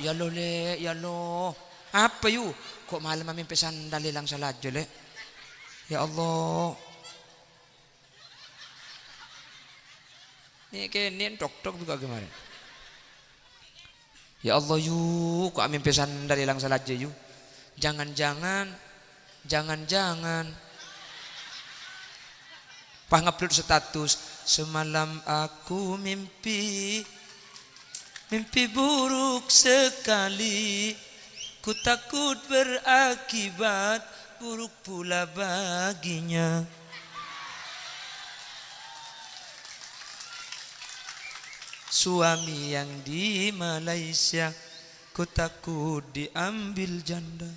Ya lo le, ya lo. Apa yuk? Kok malam mimpi sandal hilang salah aja le? Ya Allah. Nih kene tok juga kemarin. Ya Allah yuk, kok mimpi sandal hilang salah aja yuk. Jangan-jangan pas ngupload status semalam aku mimpi buruk sekali, ku takut berakibat buruk pula baginya. Suami yang di Malaysia, ku takut diambil janda.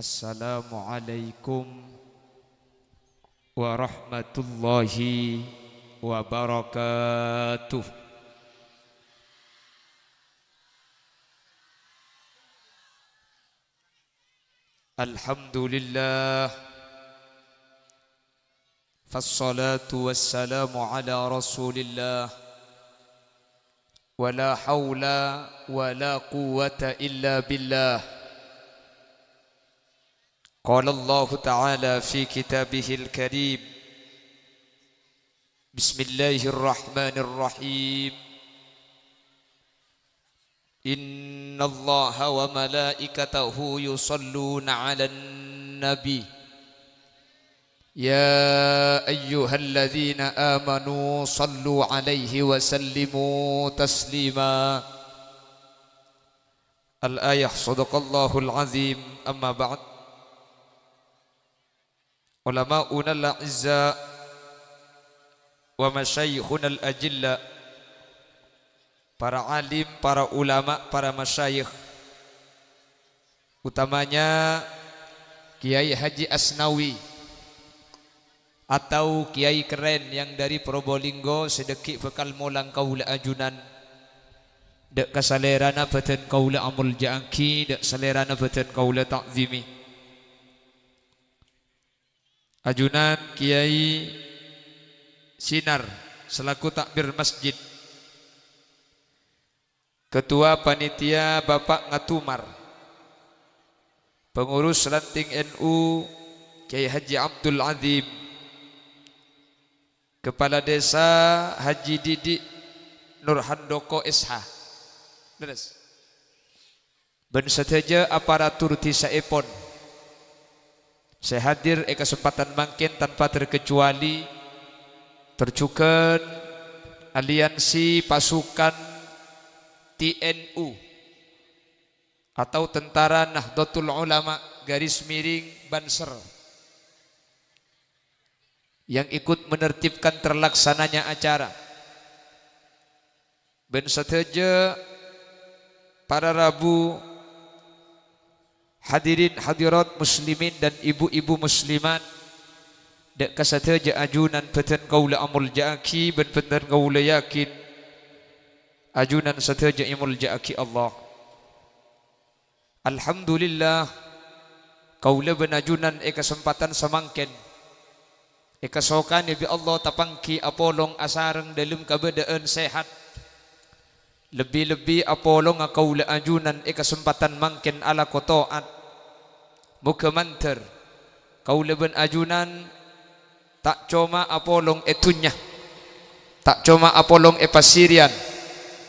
Assalamualaikum warahmatullahi wabarakatuh. Alhamdulillah, fassalatu wassalamu ala rasulillah, wala hawla wala quwwata illa billah. Qala Allah Ta'ala fi kitabihil karim, Bismillahirrahmanirrahim. Inna Allaha wa malaikatahu yusalluna 'alan nabi. Ya ayyuhalladzina amanu sallu 'alaihi wa sallimu taslima. Al-ayah, sadaqallahul azim. Amma ba'd. Ulama'una al-a'izza wa masyayikhuna al-ajilla, para alim, para ulama, para masyayikh, utamanya Kiai Haji Asnawi atau Kiai keren yang dari Probolinggo, sedekik bekal molang kaula ajunan, dek kasalerana beten kaula amul ja'aki, dek salerana beten kaula ta'zimi. Ajunan Kiai Sinar selaku takbir masjid, Ketua Panitia Bapak Ngatumar, Pengurus Ranting NU Kiai Haji Abdul Azim, Kepala Desa Haji Didik Nurhandoko SH. Terus ben sateja aparatur Tisa Epon, saya hadir kesempatan mangkin tanpa terkecuali tercukan aliansi pasukan TNU atau Tentara Nahdlatul Ulama garis miring Banser yang ikut menertibkan terlaksananya acara. Ben sateja para Rabu, hadirin hadirat muslimin dan ibu-ibu muslimat, dek kasateja ajunan peten kaula amul ja'aki ben peten kaula yakin ajunan sateja imul ja'aki Allah. Alhamdulillah, kaula ben ajunan kesempatan samangken kasokan bi Allah tapangki apolong asareng dalam kabadaan sehat. Lebih-lebih apolong kaula ajunan kesempatan mangken ala kotoat muka manter kaula ben ajunan tak cuma apolong etunya, tak cuma apolong pasirian,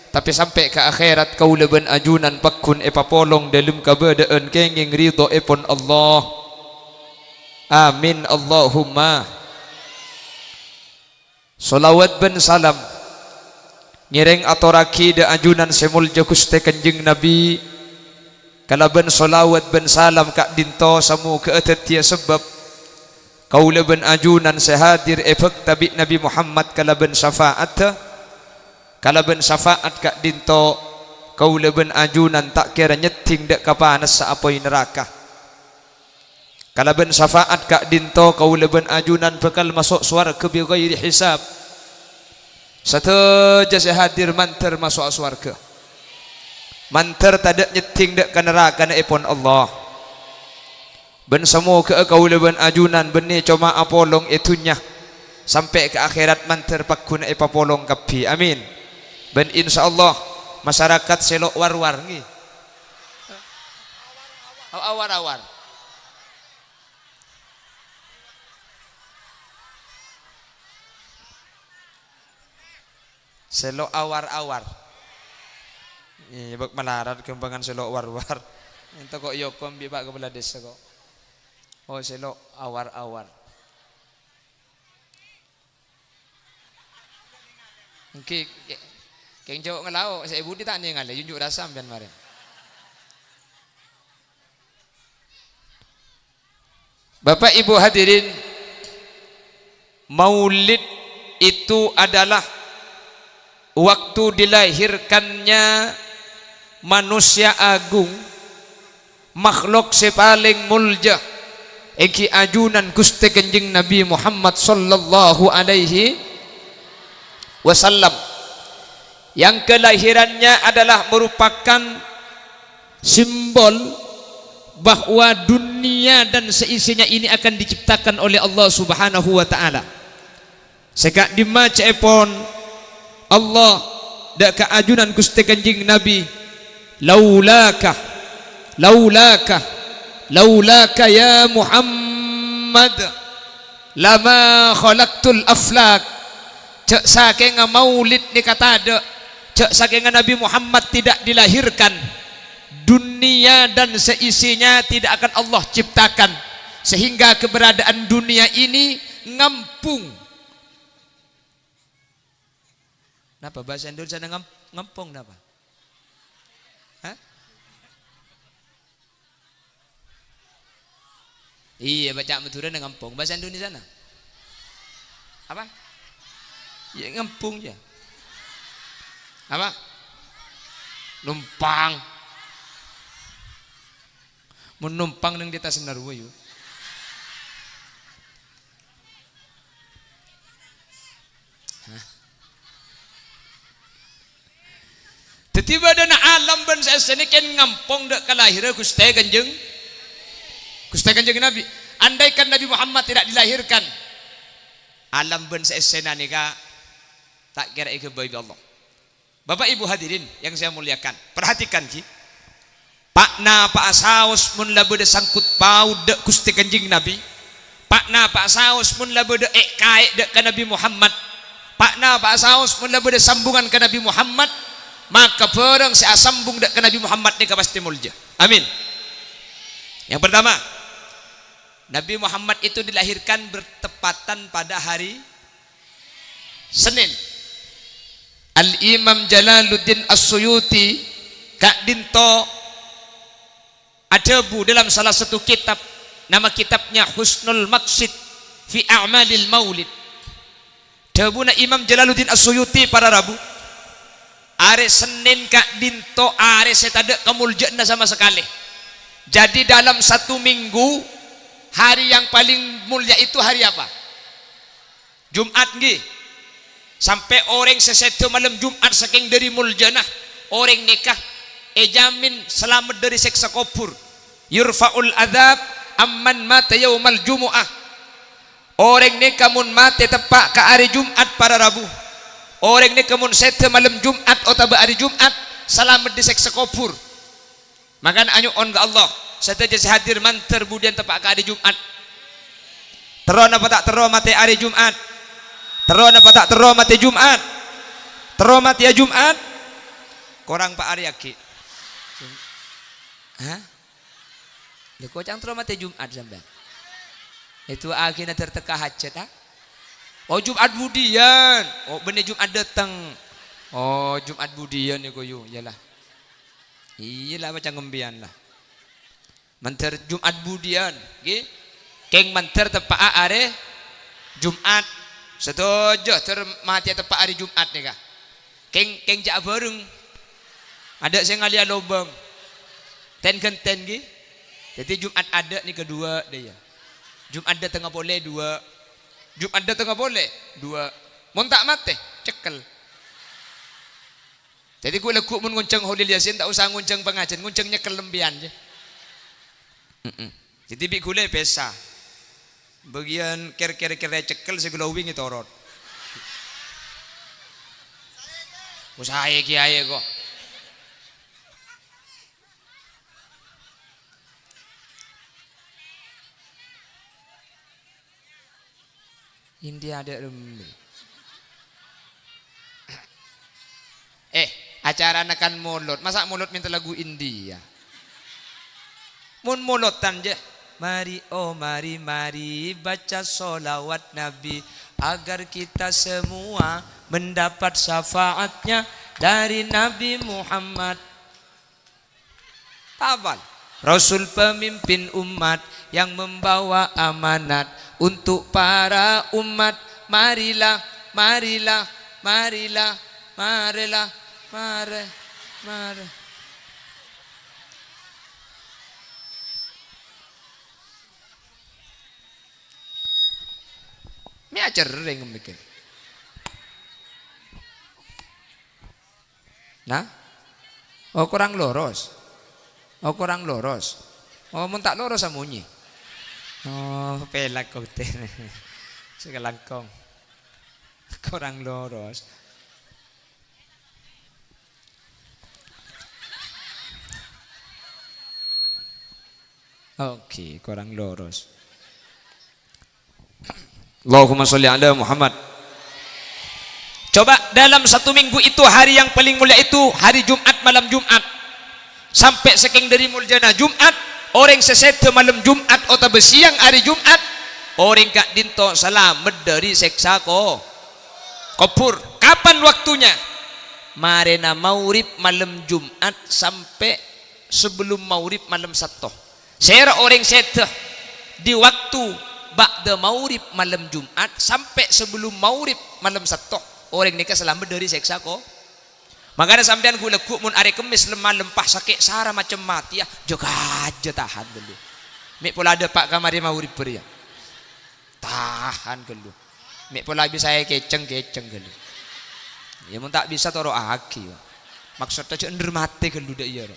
tapi sampai ke akhirat kaula ben ajunan pakun papolong dalam kabadaan kenging ridho epon Allah. Amin Allahumma. Salawat ben salam ngireng atoraki de ajunan semulja Gusti Kanjeng Nabi, kalaban solawat ben salam kak dinto samu keetetia sebab kaula ben ajunan sehadir efek tabi Nabi Muhammad kalaban syafaat kak dinto kaula ben ajunan tak kira nyeting dek kapanas sa apoy neraka. Kalaban syafaat kak dinto kaula ben ajunan bekal masuk suara bi ghairi hisab. Sateja saya hadir manter masuk surga. Manter tadak nyeting dak ke neraka na ipon Allah. Ben semua ke kaula ben ajunan beni cuma apolong itunya sampai ke akhirat manter pakuna ipapolong kapi. Amin. Ben insyaallah masyarakat selok war-war ngi. Awar-awar. Selok awar-awar. Iya bak malarat kembangan selok war-war. Ento kok yokom bi Pak kepala desa kok. Oh selok awar-awar. Oke, keng jawab ngelau, saya ibu ditanya ngale, junjuk rasa ambian mare. Bapak Ibu hadirin, Maulid itu adalah waktu dilahirkannya manusia agung, makhluk sepaling mulja, iki ajunan Gusti Kanjeng Nabi Muhammad sallallahu alaihi wasallam, yang kelahirannya adalah merupakan simbol bahwa dunia dan seisinya ini akan diciptakan oleh Allah Subhanahu wa taala. Sekak dimaca epon Allah dak ka ajunan Gusti Kanjeng Nabi, laulaka ya Muhammad lama khalaqtul aflak. Cek saking maulid ni kata ada, cek saking Nabi Muhammad tidak dilahirkan, dunia dan seisinya tidak akan Allah ciptakan, sehingga keberadaan dunia ini ngampung. Napa bahasa Indonesia ngampung napa? Hah? Iya baca Madura ngampung. Bahasa Indonesia na? Apa? Ya ngampung ya. Apa? Numpang. Menumpang nang di atas Narwa yuk. Tiba dana alam ban sesene ken ngampong dak kelahiran Gusti Kanjeng Nabi. Andaikan Nabi Muhammad tidak dilahirkan, alam ban sesena nika tak kira ke bayi Allah. Bapak Ibu hadirin yang saya muliakan, perhatikan ki. Pakna pak saus mun labede sangkut paud dak Gusti Kanjeng Nabi. Pakna pak saus mun labede kae dak ka Nabi Muhammad. Pakna pak saus mun labede sambungan ke Nabi Muhammad. Maka perang saya sambung ke Nabi Muhammad ni pasti mulja. Amin. Yang pertama, Nabi Muhammad itu dilahirkan bertepatan pada hari Senin. Al-Imam Jalaluddin As-Suyuti Kak Dinto adebu dalam salah satu kitab, nama kitabnya Husnul Maqsid fi A'malil Maulid. Debuna Imam Jalaluddin As-Suyuti para Rabu. Are Senin Kak Dinto are setada kemuljaan sama sekali. Jadi dalam satu minggu hari yang paling mulia itu hari apa? Jumat nggih. Sampai orang sesetu malam Jumat saking dari muljana orang nikah jamin selamat dari siksa kubur. Yurfaul adzab amman mata yaumal jumu'ah. Orang nikah mun mati tepak ke hari Jumat para Rabu. Orang ni kemun sete malam Jumat atau hari Jumat selamat di seksa kubur. Makan anyu on ke Allah. Sete jadi hadir manter budian tepak ke hari Jumat. Teron apa tak teron mati hari Jumat? Teron apa tak teron mati Jumat? Teron mati ya Jumat? Korang Pak Ari aki. Hah? Leko cang teron mati Jumat sampai. Itu akhirnya terteka hajat ah. Oh Jumat budian. Oh bener Jumat datang. Oh Jumat budian ya koyo. Yalah. Iyalah macam ngembian lah. Manter Jumat budian. Nggih. Keng manter tepak are Jumat. Setuju termati tepak hari Jumat nih kah. Keng jak bareng. Ada saya ngalia lobang. Ten nggih. Jadi Jumat ada nih kedua dia. Jumat ada tengah boleh dua. Jumat datang nggak boleh dua, montak mate cekel Jadi gue lekuk mun ngunceng Holil Yasin tak usah ngunceng pengajian, nguncengnya kelembian je. Jadi bi gule pesa. Bagian kere-kere cekel seglowing itu orot. Usaha kiai kok. India ada rembe. Acara nekan mulut, masa mulut minta lagu India? Mun mulutan je. Mari oh mari mari baca solawat Nabi agar kita semua mendapat syafaatnya dari Nabi Muhammad. Tabal. Rasul pemimpin umat yang membawa amanat untuk para umat. Marilah, marilah, marilah, marilah, mari, mari. Mi ajar ring mikir. Nah, oh kurang lurus. Oh kurang lurus. Oh mun tak lurus amunyi. Oh pelak kok teh. Sekelangkong. Kurang lurus. Oke, kurang lurus. Allahumma sholli ala Muhammad. Coba dalam satu minggu itu hari yang paling mulia itu hari Jumat, malam Jumat. Sampai saking dari muljana Jumat, orang sesete malam Jumat atau besiang hari Jumat, orang kak dinto selamat dari seksa kopur. Kapan waktunya? Marena maurib malam Jumat sampai sebelum maurib malam Sabtu. Saya orang sete di waktu ba'da maurib malam Jumat sampai sebelum maurib malam Sabtu orang nikah selamat dari seksa makanya sampean gue lekuk mun hari Kemis lemah lempah sakit sara macam mati ya jaga aja tahan dulu mik pola ada pak kamari maurib beria tahan dulu mik pola bisa saya keceng dulu ya mun tak bisa toro aki maksudnya cender mati dulu dah iya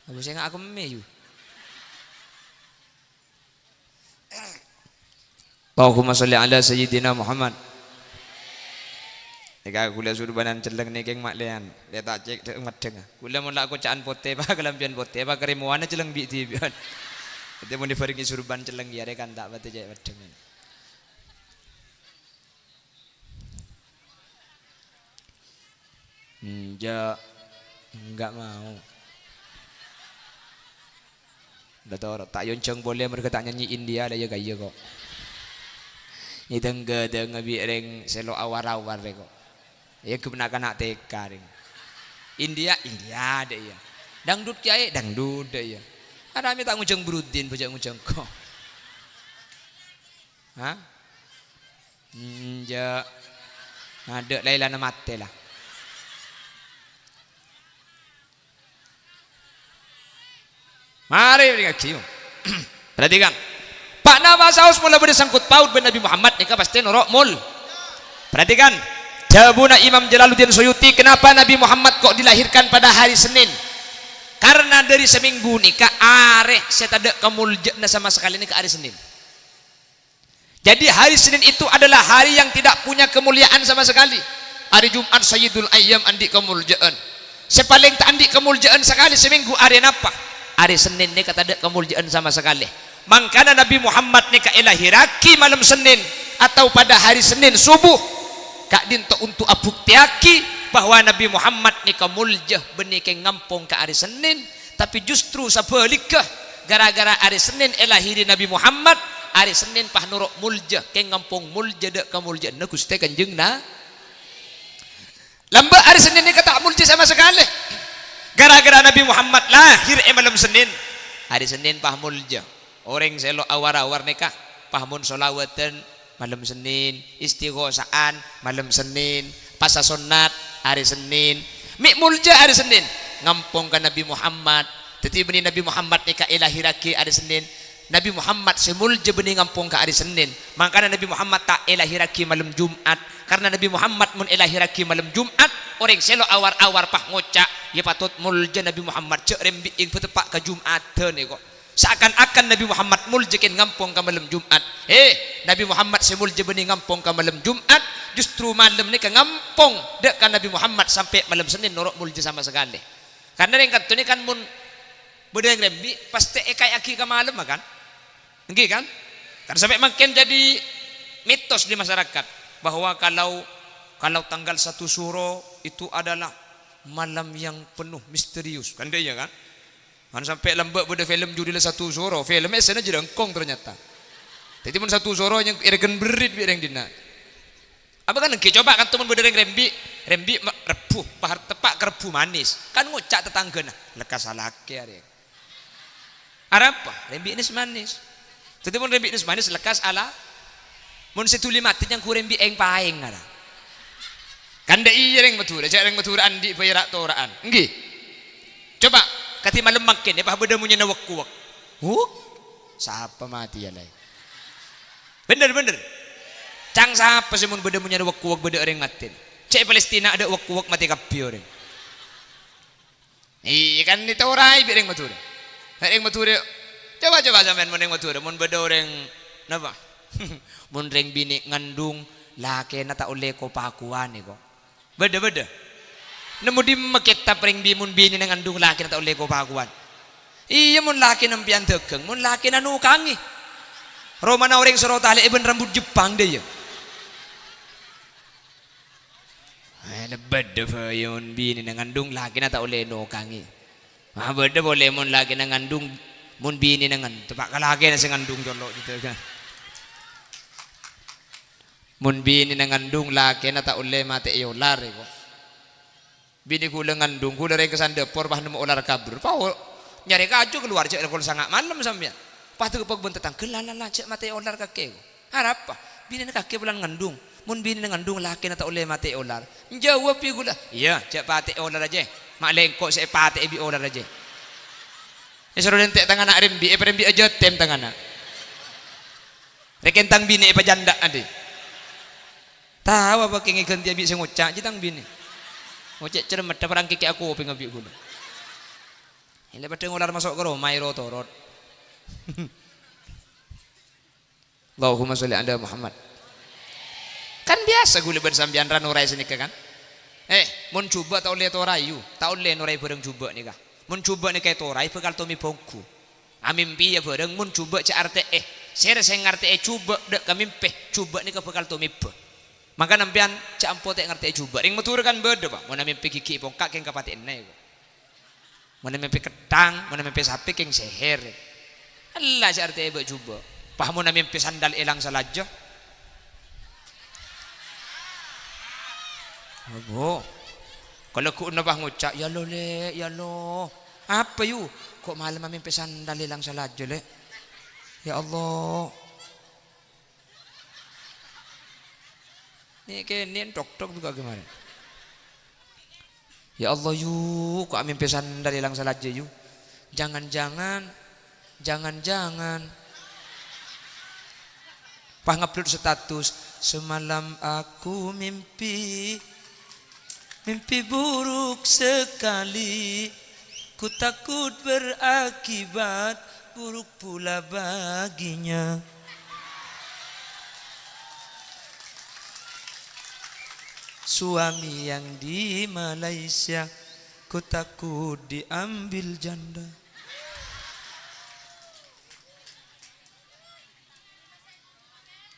Aku saya nggak aku meyu. Allahumma sholli ala sayyidina Muhammad. Eka gula surbanan celeng nih keng maklian. Dia tak cek dek ngedeng. Gula mula aku caan pote bah kelampian pote bah kerimuannya celeng bi tibian. Dia mau difaringi surban celeng ya kan tak batu cek ngedeng. Enggak mau. Betul, tak yonceng boleh mereka tak nyanyi India ada ya gaya kok. Ini tengga ngabi reng selo awar-awar kok. Ya kebenakan nak teka reng. India ada ya. Dangdut kiai dangdut ya. Ada kami tak nguceng berudin bajak nguceng kok. Hah? Ada Laila mate lah. Mari beri perhatikan. Pak Nama Saus mula bersangkut paut dengan Nabi Muhammad nikah pasti norok mul. Perhatikan. Jawabuna Imam Jalaluddin Suyuti, kenapa Nabi Muhammad kok dilahirkan pada hari Senin? Karena dari seminggu nikah areh saya tak ada kemuliaan sama sekali ini ke hari Senin. Jadi hari Senin itu adalah hari yang tidak punya kemuliaan sama sekali. Hari Jumat Sayyidul Ayyam andi kemuliaan. Sepaling tak andi kemuliaan sekali seminggu hari apa? Hari Senin ni kata ada kemuliaan sama sekali. Makanya Nabi Muhammad ni ka ilahiraki malam Senin atau pada hari Senin subuh. Kak dinto untuk abuktiaki bahwa Nabi Muhammad ni kemuliaan benih ke ngampung ke hari Senin. Tapi justru sebaliknya gara-gara hari Senin ilahiri Nabi Muhammad, hari Senin pah nuruk mulja ke ngampung mulja dek kemuliaan na Gusti Kanjeng na. Lambat hari Senin ni kata mulja sama sekali. Gara-gara Nabi Muhammad lahir malam Senin. Hari Senin pah mulja. Orang selo awar-awar nikah pahmun solawatan malam Senin, istighosaan malam Senin, pasal sunat hari Senin, mik mulja hari Senin. Ngampung ke Nabi Muhammad. Tetapi benih Nabi Muhammad nikah ilahiraki hari Senin. Nabi Muhammad semulja bening ngampung ke hari Senin. Makanya Nabi Muhammad tak elahiraki malam Jumat. Karena Nabi Muhammad mun elahiraki malam Jumat, orang selo awar-awar pah ngocak, ya patut mulja Nabi Muhammad cek rembi ing petepak ke Jumat ni kok. Seakan-akan Nabi Muhammad mulja ken ngampung ke malam Jumat. Nabi Muhammad semulja bening ngampung ke malam Jumat, justru malam ni ke ngampung dek kan Nabi Muhammad sampai malam Senin norok mulja sama sekali. Karena yang kata ni kan mun bedeng rembi pasti ekai aki ke malam kan. Enggak kan? Karena sampai makin jadi mitos di masyarakat bahwa kalau tanggal 1 Suro itu adalah malam yang penuh misterius. Kan dia kan? Kan sampai lembek pada film judul 1 Suro, filmnya sana jadi engkong ternyata. Jadi pun 1 Suro yang irgen berit bi yang dina. Apa kan engke coba kan teman bedeng rembi repuh, bahar tepak kerepu manis. Kan ngucak tetangga nah, lekas salake ari. Arapa? Rembi ini manis. Tetapi pun rembi ini manis lekas ala mun setuli mati yang ku rembi eng paeng ada. Kan da iya reng matura, cak reng matura andi bayarak toraan. Nggih. Coba kati malam makin ya bah beda munya na wek-wek. Siapa mati ya lai. Bener. Cang siapa sih mun beda munya na wek-wek beda reng mati. Cek Palestina ada wek-wek mati kapio reng. Iya kan ni torai bi reng matura. Reng matura coba sampean mun reng matura mun beda reng napa? Mun reng bini ngandung laki na ta oleh ko pakuan ni ko. Beda. Nemu di makita reng bi mun bini ngandung laki na ta oleh ko pakuan. Iya mun laki nang pian tegeng, mun laki na nukangi. Roma na orang sorotale eben rambut Jepang dia. Beda pa yun bini ngandung laki na ta oleh nukangi. Beda boleh mun laki na ngandung mun bini nangan tepak kalagi na ngandung jolok gitu kan. Mun bini ngandung laki na ta ule mati ular ko. Bini kula ngandung kula reng kesan depor bah nemu ular kabur. Pau nyari kaju keluar cek kalau sangat malam sampean. Pas tu pag bentetang kelala cek mati ular kake ko. Harap apa? Bini kake bulan ngandung. Mun bini ngandung laki na ta ule mati ular. Jawab pi kula. Iya, cek pati ular aja. Mak lengkok saya pati bi ular aja. Suruh lentek tangan nak rembi aja tem tangan nak. Rekentang bini janda ade. Tahu apa kengi ganti abi sengucak jitang bini. Ngocek cermet perang kiki aku pengen abi gula. Ini pada ngular masuk ke rumah torot. Allahumma sholli ala Muhammad. Kan biasa gula bersambian ranurai senika kan. Mun coba tau le torayu, tau le nurai bareng coba nika. Mun coba ni kay toray pagkal to mi pongku amimpi ya bareng mun coba ca arte sere sing ngarte coba dek kamimpe coba ni ka pagkal to mi pe maka nampian ca ampote ngarte coba ring matur kan beda Pak mun amimpi kiki pongkak keng kapati enne mun amimpi ketang mun amimpi sapi keng seher Allah ca arte ba coba pah mun amimpi sandal elang salajo kalau ku na bah ngucak ya lo le ya lo apa yu kok malam amin pesan dalilang salat le ya Allah ni ke ni tok juga gimana ya Allah yu kok amin pesan dalilang salat yu jangan pah ngupload status semalam aku mimpi buruk sekali, ku takut berakibat buruk pula baginya. Suami yang di Malaysia, ku takut diambil janda.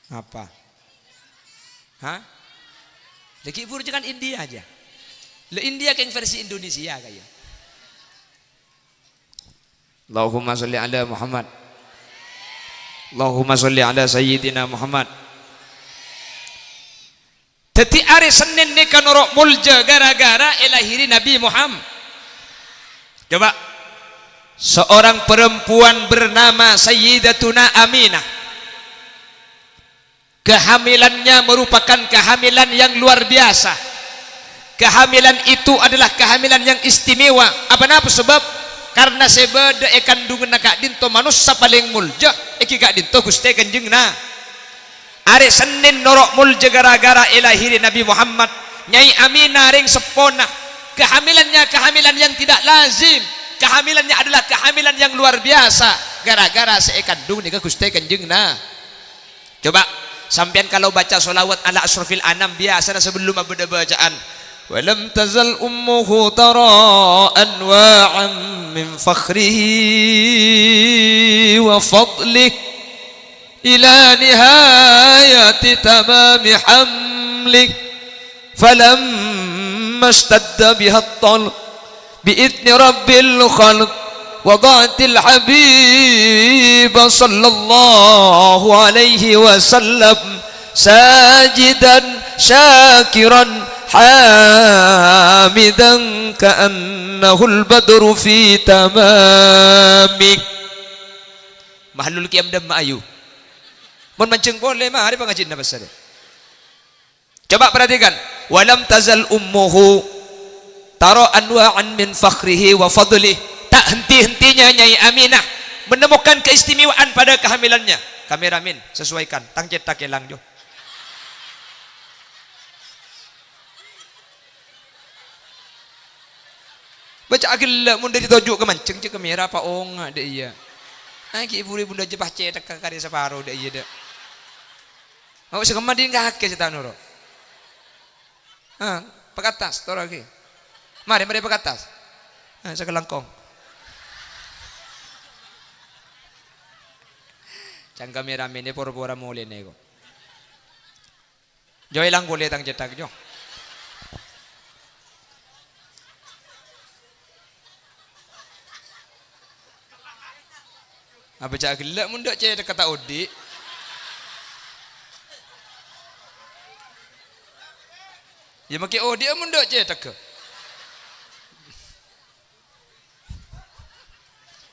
Apa? Hah? Lagi buruk kan India aja. Le India keng versi Indonesia kayak. Allahumma sholli ala Muhammad. Allahumma sholli ala sayyidina Muhammad. Teti hari Senin ni kan orok mulja gara-gara elahiri Nabi Muhammad. Coba seorang perempuan bernama Sayyidatuna Aminah. Kehamilannya merupakan kehamilan yang luar biasa. Kehamilan itu adalah kehamilan yang istimewa. Apa sebab? karena sebeda kandungan kak dinto manusia paling mulja kak dinto Gusti Kanjeng na hari Senin norok mulja gara-gara ilahiri Nabi Muhammad Nyai Aminah ring sepona kehamilannya kehamilan yang tidak lazim, kehamilannya adalah kehamilan yang luar biasa gara-gara kandung nika Gusti Kanjeng na. Coba sampean kalau baca sholawat ala asrofil anam biasa sebelum ada bacaan walam tazal ummuhu tara anwa'an min fakhrihi wa fadlih ila nihayati tamami hamlih falamma ishtadda biha at-talq bi'idni rabbil khalq وضعت الحبيب صلى الله عليه وسلم ساجدا شاكرا حامدا كأنه البدر في تمامه mahlul kiam dam ayu mun mancing boleh mah hari pangajin na pasal. Coba perhatikan walam tazal ummuhu tara anwa'an min fakhrihi wa fadlihi, tak henti-hentinya Nyai Aminah menemukan keistimewaan pada kehamilannya. Kameramen sesuaikan tang cetak elang jo. Baca agil mun dari tojuk ke mancing je kamera pa ong ada iya. Aki ibu bunda je baca tak kari separo ada iya dak. Mau sekemadin ka hak ke cetak nuro. Pekatas tor lagi. Mari pekatas. Sekelangkong. Cang kameramen ni pura-pura mulai nego. Jo ilang boleh tang cetak jo. Apa cak gelak munda cetak kata odi. Ya maki odi munda cetak ke.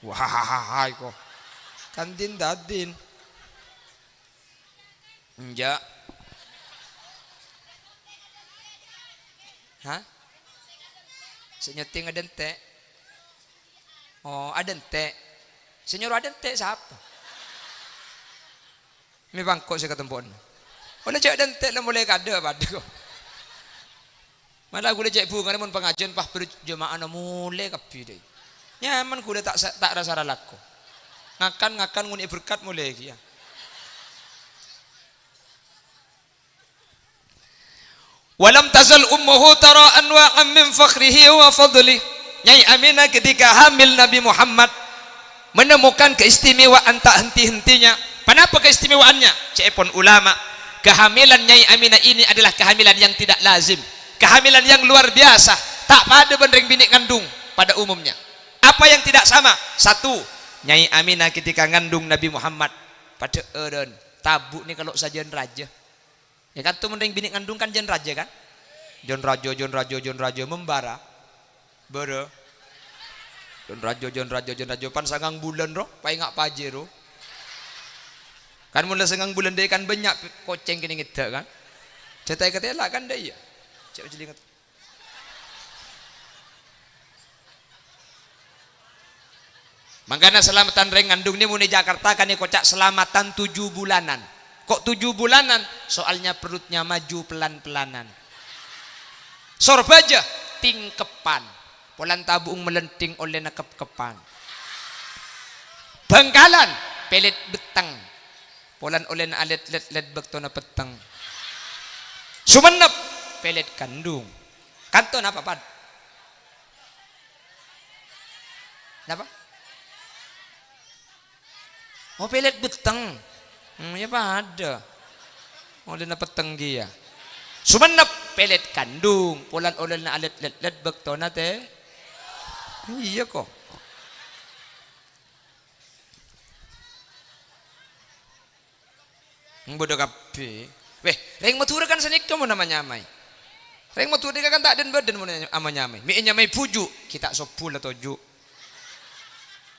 Wah, kok. Kantin dadin. Enggak. Hah? Senyeting ada ente. Oh, ada ente. Senyor ada ente siapa? Mi bangko saya ketempon. Oleh cek ada ente lah mulai kada pada kok. Malah gue cek bu karena mun pengajian pah berjemaah mulai kapi deh. Nyaman gue tak rasa laku. Ngakan nguni berkat mulai ya. Walam tazal ummuhu tara anwa'an min fakhrihi wa fadli. Nyai Aminah ketika hamil Nabi Muhammad menemukan keistimewaan tak henti-hentinya. Kenapa keistimewaannya? Cepon ulama, kehamilan Nyai Aminah ini adalah kehamilan yang tidak lazim, kehamilan yang luar biasa, tak pada banding binik ngandung pada umumnya. Apa yang tidak sama? Satu, Nyai Aminah ketika ngandung Nabi Muhammad pada eren tabu nih kalau sajian raja. Ya kan tuh mending binik ngandung kan jen raja kan? Jon raja membara. Bere. Jon raja pan sangang bulan roh, pai ngak pajero. Kan mula sangang bulan deh kan banyak koceng kini ngita kan? Cetai ketela kan deh ya. Cek jelingat. Makanya selamatan reng ngandung ni muni Jakarta kan ni kocak selamatan 7 bulanan. Kok 7 bulanan? Soalnya perutnya maju pelan-pelanan. Sorbaja tingkepan. Polan tabung melenting oleh nakep-kepan. Bangkalan pelet beteng. Polan oleh na alet let bekto na peteng. Sumenep pelet kandung. Kanton apa pad? Apa? Oh pelet beteng. Ya pada. Oleh na peteng dia. Sumenep pelet kandung. Polan oleh na alet let bekto na te. Iya kok. Bodoh kape. Weh, reng matura kan senik kamu namanya amai. Reng matura kan tak den badan mun amanya amai. Mi nyamai puju, kita sopul atau ju.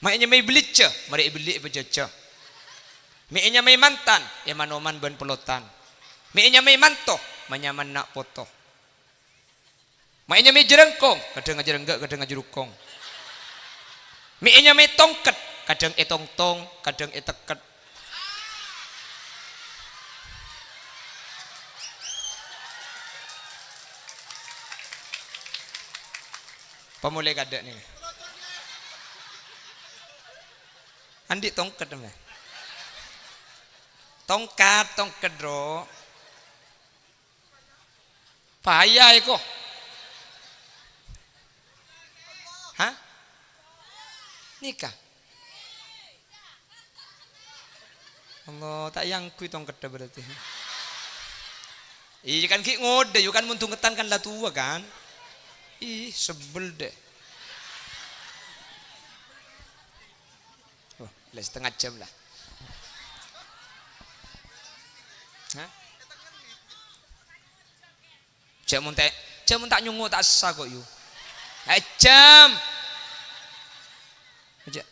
Mai nyamai belice, mari beli bejaca. Mi nyamai mantan, ya manoman ban pelotan. Mi nyamai manto, manyaman nak foto. Mai nyamai jerengkong, kadang ngajerenggak, kadang ngajerukong. Mie-nya mie tongket, kadang tong, kadang teket. Pemulai kada nih. Andi tongket namanya. Tongkat bro. Payah iko. Hah? Nikah. Allah tak yang kui tongket berarti. Iya kan ki ngode, yo kan muntung ketan kan lah tua kan. Ih sebel deh. Oh, lah setengah jam lah. Hah? Jam tak nyungu tak sah kok yu. Jam. Aja.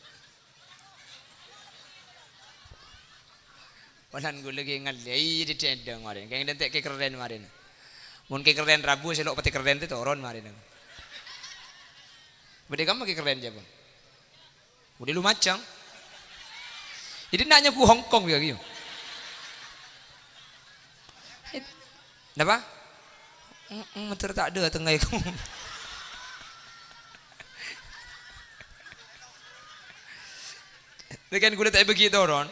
Walan gue lagi ngalih di cendeng kemarin. Kayak dentek ke keren kemarin. Mun ke keren Rabu selok peti keren itu turun kemarin. Bede kamu ke keren siapa? Udah lu macam. Jadi nanya ku Hongkong ya gitu. Kenapa? Meter tak ada tengah kamu. Kan gula tak begitu orang.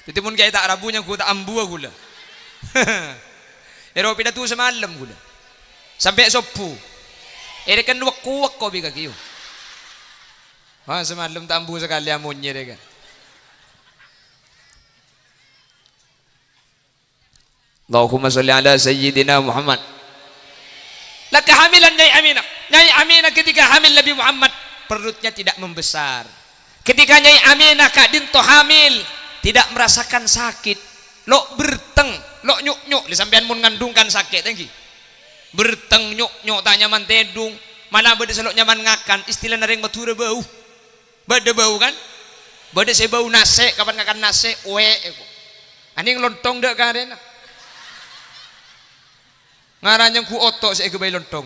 Jadi pun kayak tak rabunya gula tak ambu gula. Eropa dah tu semalam gula. Sampai sopu. Kan wak kau bika kiu. Wah semalam tak ambu sekali amunnya deh kan. Allahumma sholli ala sayyidina Muhammad. Lah kehamilan Nyai Aminah. Nyai Aminah ketika hamil Nabi Muhammad perutnya tidak membesar. Ketika Nyai Aminah Kak Dinto hamil tidak merasakan sakit. Lo berteng, lo nyuk disampean mun ngandungkan sakit lagi. Berteng nyuk tak nyaman tedung, mana bade selok nyaman ngakan. Istilah nareng batura bau. Bade bau kan? Bade saya bau nase, kapan ngakan nase Aning lontong dak karena. Ngaranya ku otok saya kebayi lontong.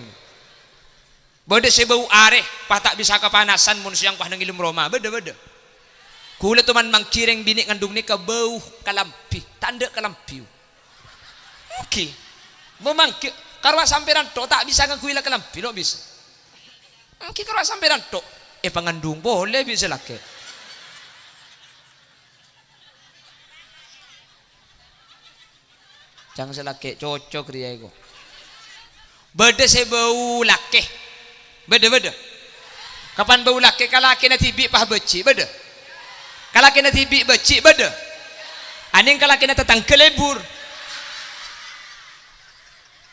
Bade saya bau areh, pah tak bisa kepanasan mun siang pah nang ilum Roma. Bade. Kula teman mangkireng bini ngandung nikah bau kalampi, tanda kalampi. Oke. Memang karwa samperan tok tak bisa ngakuila kalampi, lo bisa. Oke karwa samperan tok, pengandung boleh bisa laki. Jangan selaki cocok dia itu. Beda saya bau laki, beda. Kapan bau laki kalaki nanti bi pah beci, beda. Kalaki nanti bi beci, beda. Aning kalaki nanti tetang kelebur,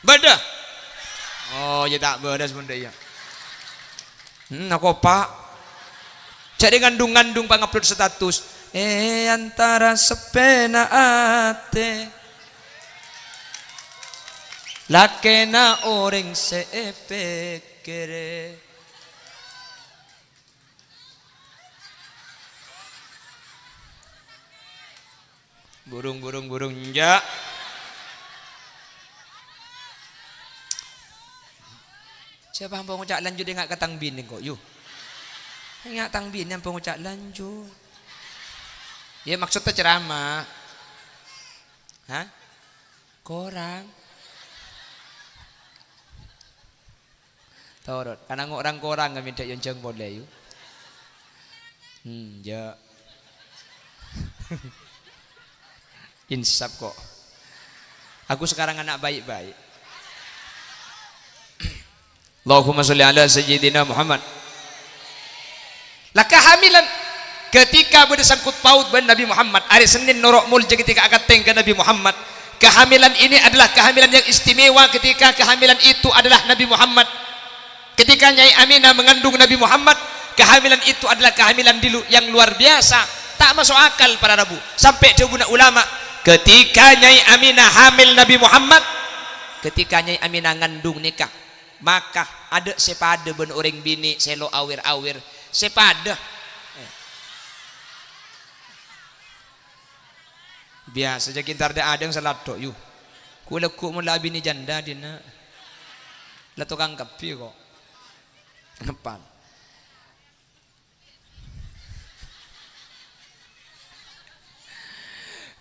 beda. Oh ya tak beda sebenarnya. Aku pak. Jadi ngandung pangupload status. Antara sepena ate. Lakena orang sepekere. Burung enggak. Siapa yang pengucap lanjut dia nggak ketang bin kok yuk. Nggak tang bin yang pengucap lanjut. Ya maksudnya ceramah. Hah? Korang. Torot. Karena orang korang nggak minta yang jeng boleh yuk. Ya. Insaf kok. Aku sekarang anak baik-baik. Allahumma sholli ala sayyidina Muhammad. Lah kehamilan ketika bersangkut paut dengan Nabi Muhammad hari Senin norok mulja ketika akad tengke Nabi Muhammad. Kehamilan ini adalah kehamilan yang istimewa ketika kehamilan itu adalah Nabi Muhammad. Ketika Nyai Aminah mengandung Nabi Muhammad, kehamilan itu adalah kehamilan yang luar biasa. Tak masuk akal para rabu. Sampai jawabuna ulama, ketika Nyai Aminah hamil Nabi Muhammad, ketika Nyai Aminah ngandung nikah, maka ada sepada ben orang bini selo awir-awir sepada biasa saja kita ada yang selato yuk kulekuk mula bini janda dina lah tukang kapi kok depan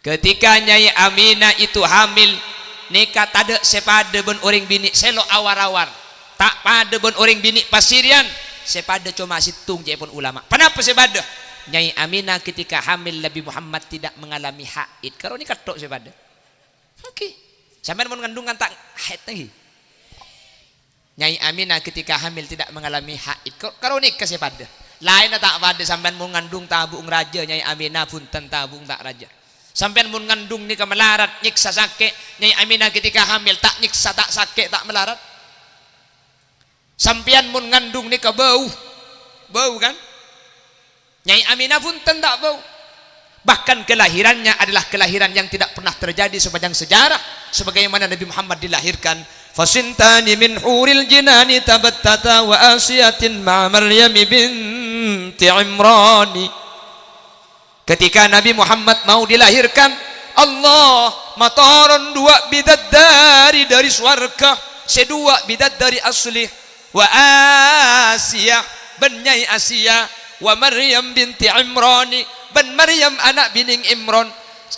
Ketika Nyai Aminah itu hamil, nikah tada sepada ben orang bini selo awar-awar, tak pada ben orang bini pasirian, sepada cuma situng je pun ulama. Kenapa sepada? Nyai Aminah ketika hamil Nabi Muhammad tidak mengalami haid. Kalau nikah tok sepada. Okey. Sampai mau mengandungkan tak haid lagi. Nyai Aminah ketika hamil tidak mengalami haid. Kalau nikah sepada. Lain tak pada sampai mau mengandung tabung raja Nyai Aminah pun tabung tak raja. Sampai mun ngandung ni ke melarat nyiksa sakit. Nyai Aminah ketika hamil tak nyiksa tak sakit tak melarat. Sampian mun ngandung ni ke bau kan. Nyai Aminah pun tak bau. Bahkan kelahirannya adalah kelahiran yang tidak pernah terjadi sepanjang sejarah. Sebagaimana Nabi Muhammad dilahirkan. Fasintani min huril jinani tabattata wa asiyatin ma Maryam binti Imrani. Ketika Nabi Muhammad mau dilahirkan, Allah mataron dua bidadari dari swarga, sedua bidadari asli, wa Asiyah ben Nyai Asiyah, wa Maryam binti Imrani ben Maryam anak bining Imron.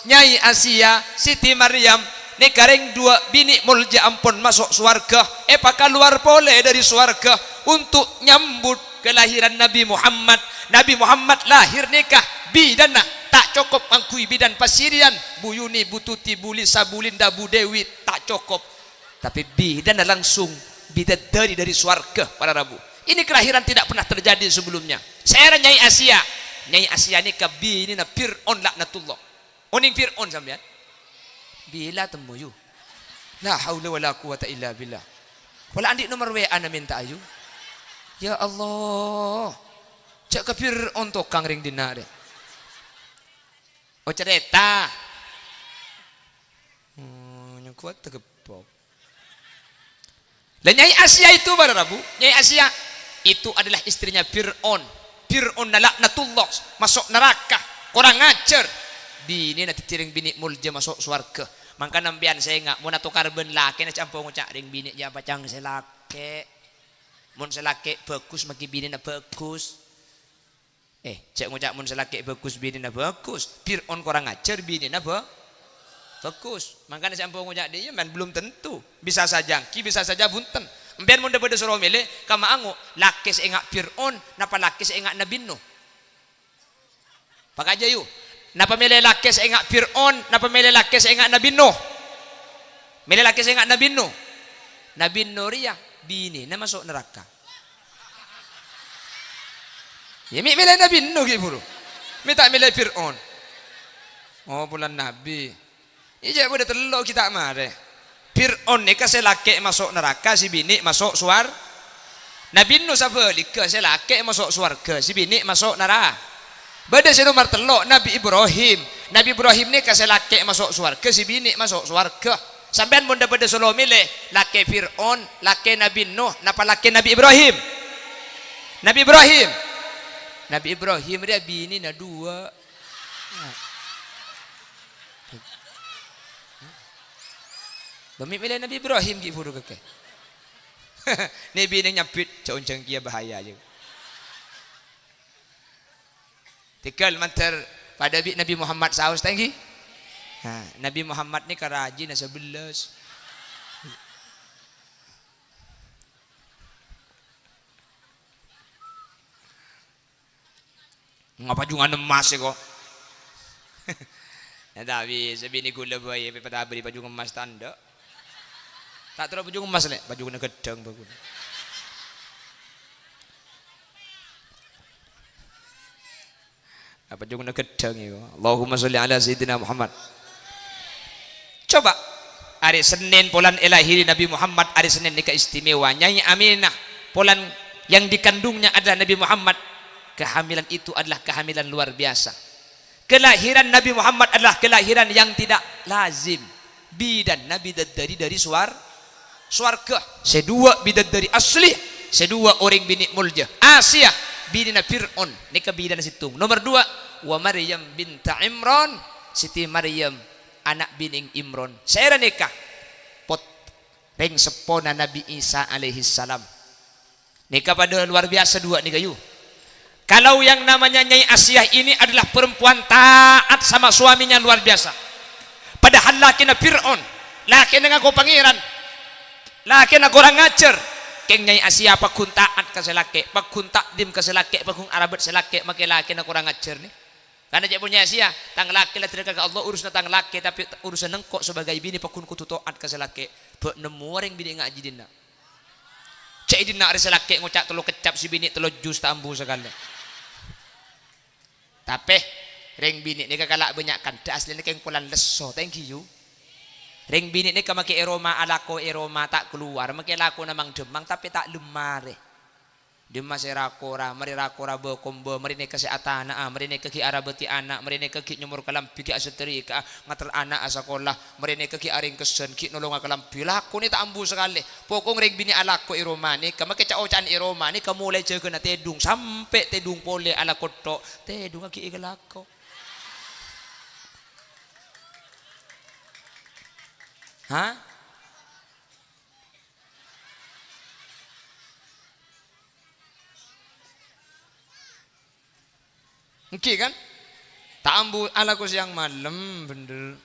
Nyai Asiyah Siti Maryam ni kareng dua bini mulja ampun masuk swarga, pakal luar pole dari swarga untuk nyambut kelahiran Nabi Muhammad. Nabi Muhammad lahir nikah bidan tak cukup mangkui bidan pasirian Bu Yuni, Bu Tuti, Bu Lisa, Bu Linda, Bu Dewi tak cukup, tapi bidan langsung bidadari dari swarga para Rabu. Ini kelahiran tidak pernah terjadi sebelumnya. Saya Nyai Asiyah, Nyai Asiyah ni kabini na Fir'aun laknatullah. Oning Fir'aun sampean. Bila temu you? La haula wala quwata illa billah. Wala andi nomor WA na minta ayu. Ya Allah. Cak ke Fir'aun tokang ring dinare. Oh cerita. Yang kuat tegepok. Dan Nyai Asiyah itu pada Rabu, Nyai Asiyah itu adalah istrinya Fir'aun. Fir'aun laknatullah masuk neraka, kurang ngajar. Bini nanti tiring bini mulja masuk swarga. Maka nampian saya enggak mau natukar ben laki na campur ngucak ring bini ya bacang selake. Mun selake bagus maki bini na bagus. Cek ngucak mun selake bagus bini na bagus. Fir'aun kurang ngajar bini na bagus. Makanya campur ngucak dia man belum tentu. Bisa saja ki bisa saja bunten. Mbian mun daripada suruh milih kama angu laki seenggak Fir'aun napa laki seenggak Nabi Nuh. Pakai aja yuk. Napa milih laki seenggak Fir'aun, napa milih laki seenggak Nabi Nuh. Milih laki seenggak Nabi Nuh. Nabi Nuh ria bini na masuk neraka. Ya milih Nabi Nuh gitu bro. Minta milih Fir'aun. Oh bulan Nabi. Iya udah telok kita mare. Fir'aun ni kasih laki masuk neraka, si bini masuk suar. Nabi Nuh sabalik kasih laki masuk suarga, si bini masuk neraka. Beda si nomor telok Nabi Ibrahim. Nabi Ibrahim ni kasih laki masuk suarga, si bini masuk suarga. Sampean bunda pada solo milih laki Fir'aun, laki Nabi Nuh, napa laki Nabi Ibrahim? Nabi Ibrahim. Nabi Ibrahim dia bini na dua. Demi milih Nabi Ibrahim gitu buru keke. Ni bini nyapit cauncang kia bahaya je. Tikal mantar pada Nabi Muhammad saus tinggi. Nabi Muhammad ni karaji na 11. Ngapa jungan emas kok? Ya tapi sebini gula boy pada beri baju emas tanda. Tak terlalu baju emas lek, baju kena gedang bagus. Apa juga nak gedang itu. Allahumma sholli ala sayyidina Muhammad. Coba hari Senin bulan lahir Nabi Muhammad, hari Senin nikah istimewa Nyai Aminah, bulan yang dikandungnya adalah Nabi Muhammad. Kehamilan itu adalah kehamilan luar biasa. Kelahiran Nabi Muhammad adalah kelahiran yang tidak lazim. Bidan Nabi dari swarga. Sedua bidadari asli, sedua orang bini mulja. Asiyah bidina Fir'aun nikah bidana situ. Nomor 2 wa Maryam binta Imran, Siti Maryam anak bining Imron. Saya nikah pot ring sepona Nabi Isa alaihi salam. Nikah pada luar biasa dua nikah you. Kalau yang namanya Nyai Asiyah ini adalah perempuan taat sama suaminya luar biasa. Padahal laki na Fir'aun, laki na nga ko pangiran, laki na kurang ngajar. Keng nyai Asia pagkuntaat ka sa laki, pagkunta dim ka sa laki, pagkung arabat sa laki, makilaki na kurang ngajar ni. Karena dia punya Asia, tang laki lah tidak ka Allah urus na tang laki, tapi urusan nengkok sebagai bini pakun kututoat ka sa laki, pe nemu orang bini ngaji dinna. Cek dinna ari sa laki ngocak telo kecap si bini telo jus tambu segala. Tapi ring bini ni kakalak banyak kan, asli ni keng pulan leso, thank you. Ring bini ni kamaki eroma alako eroma tak keluar, maki lako namang demang tapi tak lemare. Demas erakora, mari rakora bekombo, mari ne kesehatan, mari ne kaki arabati anak, mari ne kaki nyumur kalam piki aseteri ka ngater anak sekolah, mari ne kaki aring kesen ki nolong kalam pilako ni tak ambu sekali. Pokong ring bini alako eroma ni, kamaki caocan eroma ni kamulai cekena tedung sampai tedung pole ala kotok, tedung aki igalako. Hah? Oke kan? Tak ambu ala ko siang malam bener.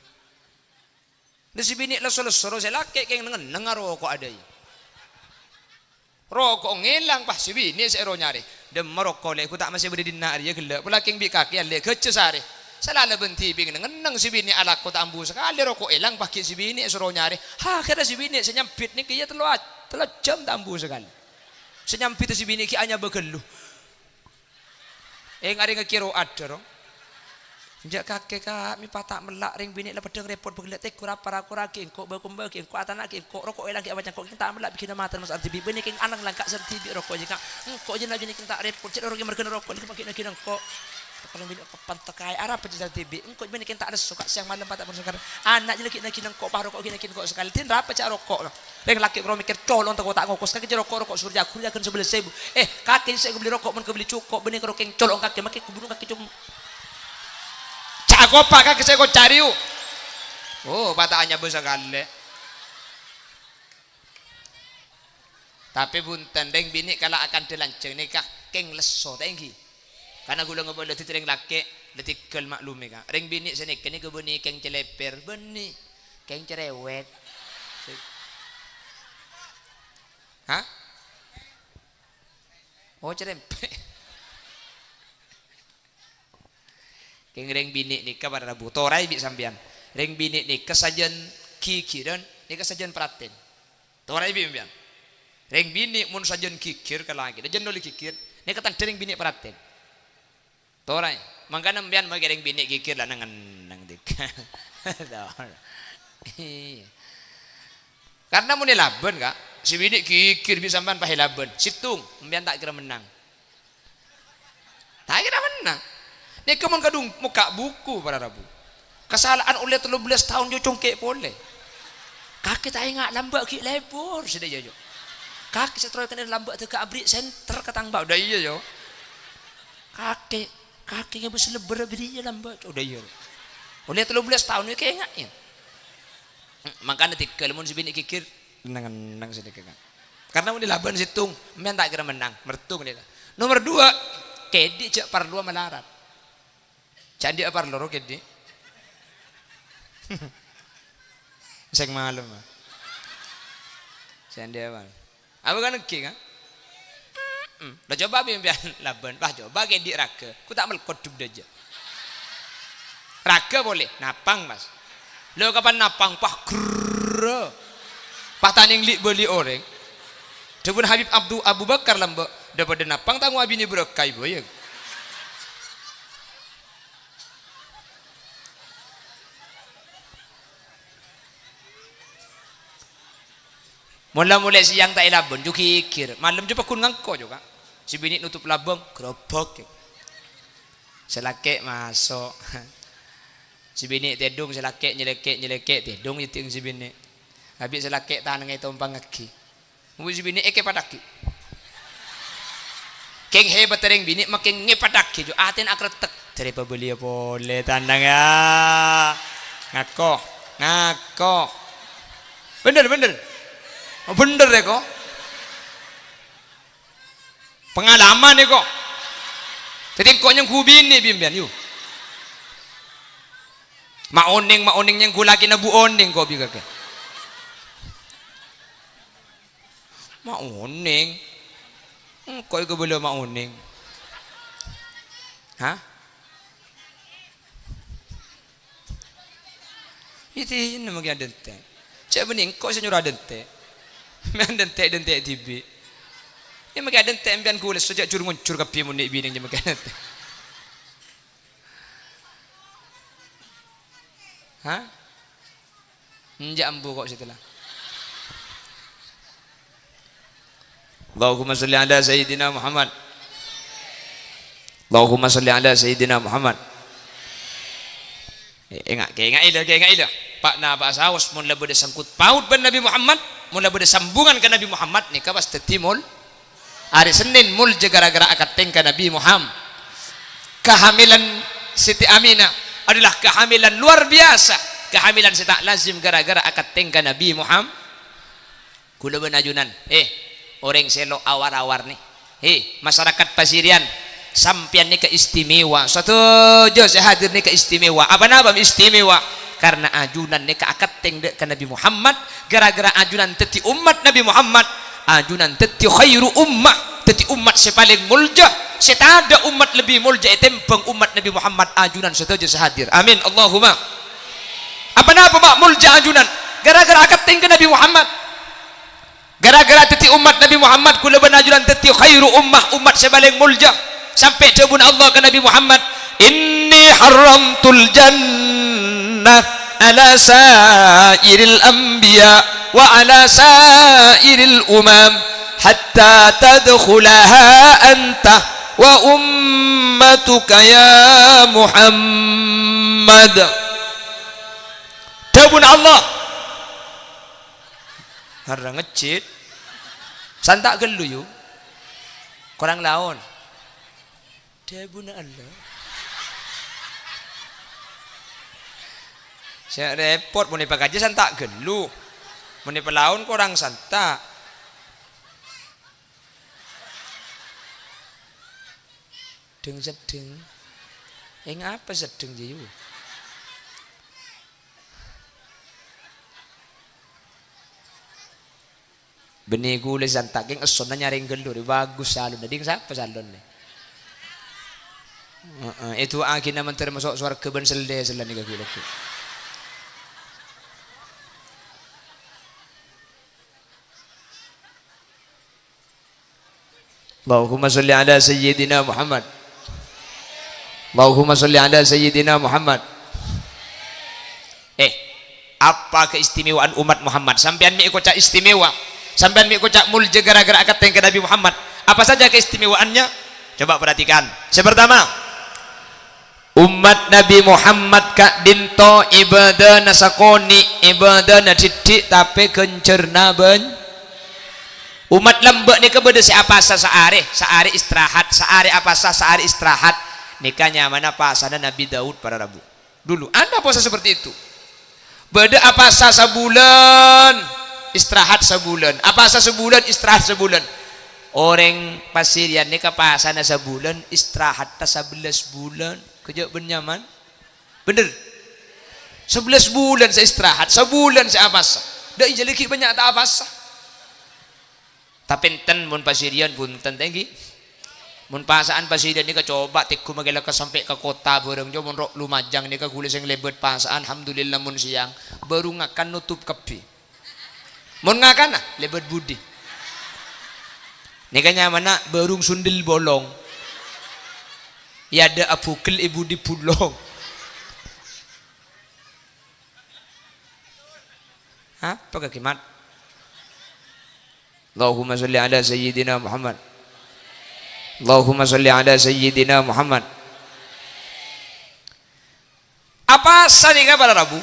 Di si bini la solo-solo saya laki keng nengar rokok ada ya. Rokok ngilang pas si bini saya nyari. Dem merokok le ku tak masih berdiri nak dia gelap. Pula keng bi kaki le kece sare. Salala benti bing ngeneng si bini ala ko tak ambu sekali rokok hilang pakai si bini suruh nyari. Ha kira si bini senyampit ni kia telo jam tak ambu sekali. Senyampit si bini ki hanya begeluh. Ngari ngekiro ada ro. Jak kakek kak mi patak melak ring bini la pedeng repot begelet te kura para kura ki engko bakumba ki engko atana ki engko rokok elang ki apa cangkok kita melak bikin mata mas arti bini ki alang langkak serti bi rokok jika engko je lagi ni kita repot cek orang merken rokok ni makin nak engko kalau bini kapan tekai arah pe serti bi engko bini kita ada suka siang malam patak bersakar anak je lagi nak engko pa rokok ki nak engko sekali tin rapa cak rokok ring laki kro mikir colon tak tak ngokos kaki rokok surya kuliah kan 11.000 kaki saya beli rokok men beli cukup bini kro keng colong kaki makin kubunuh kaki cuma aku apa kaki saya kau cari patahannya besar kali tapi bunten deng bini kalau akan dilanceng nikah keng leso tenggi karena gula ngobrol letih ring laki letih kel maklumi kan ring bini senik kini kebuni keng celeper beni keng cerewet hah cerempet keng ring bini nikah pada Rabu torai bi sampean ring bini nikah sajen kikiran nikah sajen praten torai bi sampean ring bini mun sajen kikir ka lagi da jendol kikir nikah tan ring bini praten torai mangkana sampean mage ring bini kikir lah nang dik karena mun laben kak si bini kikir bi sampean pahe laben situng sampean tak kira menang tak kira menang. Ini kemun kadung muka buku pada Rabu. Kesalahan oleh 13 tahun jo congkek boleh. Kaki tak ingat lambak ki lebur sudah jo. Kaki setroy kena lambak tu ke abrik center katang bau dah iya jo. Kaki nge bus leber beri lambak udah iya. Oleh 13 tahun ni ke ingatnya. Makanya tikel mun sibini kikir nang sedekah. Karena mun dilaban situng, men tak kira menang, mertung dia. Nomor 2, kedi cek parlua melarat. Candi apa loro kedi? Seng malam. Candi apa? Apa kan ki kan? Dah coba biar laban, bah coba kedi raka. Ku tak melkot dub aja. Raka boleh, napang mas. Lo kapan napang pah grrr. Pah taning li beli orang. Dapun Habib Abu Bakar lambak. Dapat napang tanggung abini berkai boy. Mula-mula siang tak labun juga kikir malam juga kun ngangko juga si bini nutup labung gerobok selake masuk si bini tedung selake nyeleke tedung itu si bini habis selake tanang itu umpang ngaki si bini eke padaki keng hebat tering bini makin ngepadaki juga aten akretek dari pembeli boleh tandang ya ngako bener bener deh kok pengalaman deh kok jadi kok yang kubini bimbian yuk Maoning yang gula kina bu oning kau biga ke. Maoning. Kau itu boleh maoning. Hah? Itu nama kita dente. Cak bening kau senyora dente. Main dente tibi. Ini makin dente ambian gula sejak curung muncul kapi munik bini je makin dente. Hah? Jambu kok situlah. Allahumma salli ala Sayyidina Muhammad. Allahumma salli ala Sayyidina Muhammad. Ingat ila. Pak na pak sawas mun la bade sangkut paut ban Nabi Muhammad, mun la bade sambungan ke Nabi Muhammad ni ka pasti timul. Hari Senin mul je gara-gara akad tengka Nabi Muhammad. Kehamilan Siti Aminah adalah kehamilan luar biasa. Kehamilan saya tak lazim gara-gara akad tengka Nabi Muhammad. Kula benajunan. Orang selo awar-awar nih. Masyarakat Pasirian. Sampian ni keistimewa. Suatu jo saya hadir ni keistimewa. Apa istimewa? Karena ajunan ni akad tengka ke Nabi Muhammad. Gara-gara ajunan teti umat Nabi Muhammad. Ajunan teti khairu ummah. Teti umat sepaling mulja. Saya tak ada umat lebih mulja. Tempeng umat Nabi Muhammad. Ajunan setuju saya hadir. Amin. Allahumma. Apa mak mulja ajunan? Gara-gara akad tengka Nabi Muhammad. Gara-gara teti umat Nabi Muhammad. Kula benajunan teti khairu ummah. Umat sepaling mulja. Sampai jabun Allah ke Nabi Muhammad. Inni haramtul jannah ala sairil anbiya wa ala sairil umam hatta tadkhulaha anta wa ummatuka ya Muhammad. Jabun Allah harang ngecit santak gelu yuk korang laon jabun Allah. Saya repot mau nipak aja santak gelu mau nipak laon korang santak deng sedeng apa sedeng je yuk. Benih gula santak yang eson na nyaring gelur bagus salon ding siapa salon ni itu akin naman termasuk suara keben selde selan ni gula tu. Allahumma salli ala Sayyidina Muhammad. Allahumma salli ala Sayyidina Muhammad. Apa keistimewaan umat Muhammad? Sampean mi ikut cak istimewa. Sampai mi kocak mulja gara-gara akad tengka Nabi Muhammad. Apa saja keistimewaannya? Coba perhatikan. Yang pertama, umat Nabi Muhammad kak dinto ibadah nasakoni ibadah nadidik tapi kencerna ben. Umat lembek ni kepada siapa saari istirahat, saari apa saari istirahat. Nikahnya mana pasana Nabi Daud pada Rabu. Dulu ada puasa seperti itu. Beda apa sebulan istirahat sebulan. Apa sebulan istirahat sebulan. Orang Pasirian ni kapasana sebulan istirahat 11 bulan. Kerja bernyaman. Bener. 11 bulan saya istirahat, sebulan saya apasa. Dah ijalik banyak tak apasa. Tapi enten mun Pasirian pun tinggi. Mun pasaan Pasirian ni coba tikku magala ka sampai ke kota bareng jo mun Lumajang ni ka kulis yang lebet pasaan alhamdulillah mun siang baru ngakan nutup kepi. Mun ngakan lebet budi. Nikahnya mana berung sundel bolong. Ya ada apukel ibu di pulong. Apa kekimat? Allahumma salli ala Sayyidina Muhammad. Allahumma salli ala Sayyidina Muhammad. Apa sanika pada Rabu?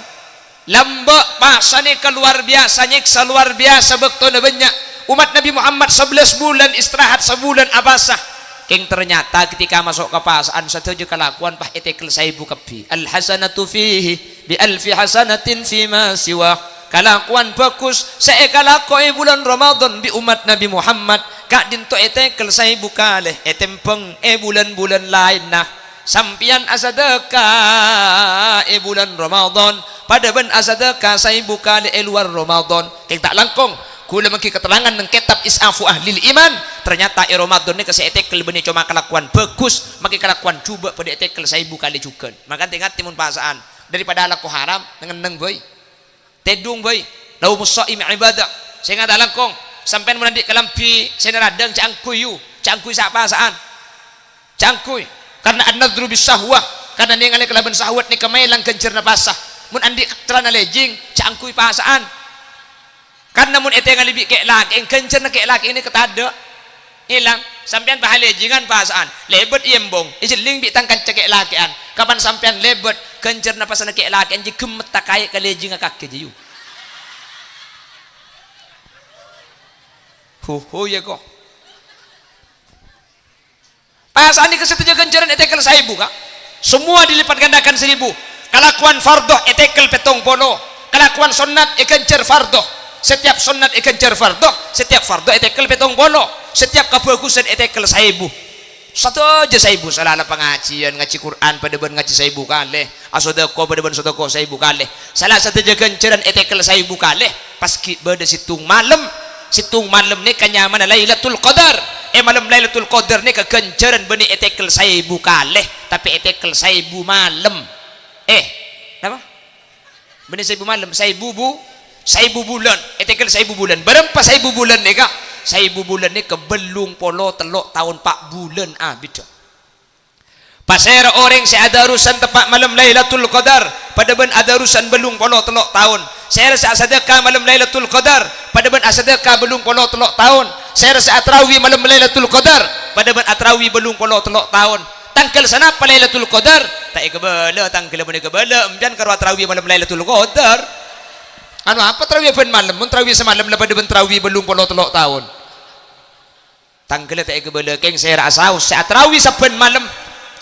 Lambak pasane keluar biasa nyiksa luar biasa bektona banyak. Umat Nabi Muhammad 11 bulan istirahat sebulan abasah. King ternyata ketika masuk ke pasaan satu je kelakuan pah etekel saibu kepi. Al hasanatu fihi bi alfi hasanatin fima siwa. Kelakuan bagus saya kalakoi bulan Ramadan bi umat Nabi Muhammad kak dinto etekel saibu kaleh etempeng bulan-bulan lain nah sampian asadeka bulan Ramadan pada ben asadeka saya buka di luar Ramadan keng tak langkong kula mengki keterangan nang kitab Isafu Ahlil Iman ternyata Ramadan ni kasi etekel benih cuma kelakuan bagus maki kelakuan cuba pada etekel saya buka di juga maka tingkat timun pasaan daripada laku haram dengan neng boy tedung boy lau musaim ibadah saya ngata langkong sampai menandik kelampi saya radang cangkuy siapa pasaan cangkuy karena an-nadru bisahwah karena dia ngalih kelaban sahwat ni kemailang kencer na pasah mun andi celana lejing cangkuy pasaan karena mun ete ngalih kek laki yang kencer na kek laki ini ketada hilang sampean pahalejingan pasaan lebet iembong ijeling bitang kancek lakian kapan sampean lebet kencer na pasana kek lakian ji gemet takai kalejing kaki jiu ho ya kok pasaan di kesetujuan kenceran etekel 1000 kak semua dilipat gandakan 1000 kelakuan fardoh etekel petong polo kelakuan sunat ekencer fardoh setiap sunat ekencer fardoh setiap fardoh etekel petong polo setiap kebagusan etekel 1000 satu aja 1000 salah pengajian ngaji Quran pada ben ngaji 1000 kali asodako pada ben sodako 1000 kali salah satu jaga kenceran etekel 1000 kali pas pada situng malam ni kanyaman Lailatul Qadar malam Lailatul Qadar ni kegenceran benih etekel 1000 kali tapi etekel 1000 malam apa benih 1000 malam 1000 bulan etekel 1000 bulan berapa 1000 bulan ni kak 1000 bulan ni kebelung polo telok tahun 4 bulan bida pasir orang si ada urusan tepat malam Lailatul Qadar pada ben ada urusan belung polo telok tahun saya rasa sedekah malam Lailatul Qadar pada ben sedekah belung polo telok tahun saya rasa atrawih malam Lailatul Qadar pada ben atrawih belung polo telok tahun tanggal sana apa Lailatul Qadar tak kebala tanggal benih kebala empian karo atrawih malam Lailatul Qadar apa tarawih ben malam mun tarawih semalam lah pada ben tarawih belung polo telok tahun tanggal tak kebala keng saya rasa atrawih saben malam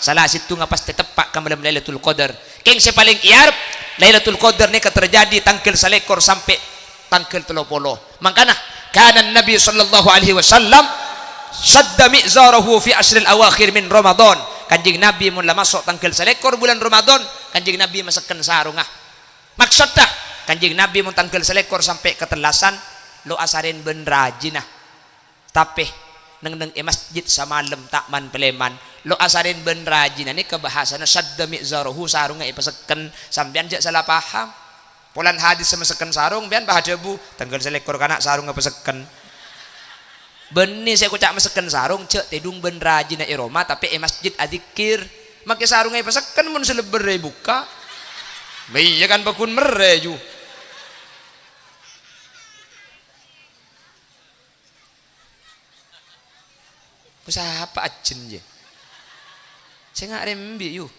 salah situ ngapas tetepak ke malam Lailatul Qadar keng saya paling iarap Lailatul Qadar ni terjadi tanggal salekor sampai tanggal 30 makanya kana Nabi sallallahu alaihi wasallam sadda mi'zarahu fi asril awakhir min Ramadan kanjing Nabi mun la masuk tanggal salekor bulan Ramadan kanjing Nabi masakkan sarungah maksudnya kanjing Nabi mun tanggal salekor sampai ketelasan lo asarin ben rajinah tapi neng masjid samalam takman peleman lo asarin ben rajinah ni kebahasana sadda mi'zarahu sarungah ipasakkan sampean jak salah paham polan hadis semesekan sarung bian bahadebu tanggal selekor kanak sarung apa seken benih saya kucak mesekan sarung cek tedung ben rajin na iroma tapi masjid adzikir make sarung apa seken mun seleber buka iya kan bakun mereju usaha apa ajen je saya nggak rembi yuk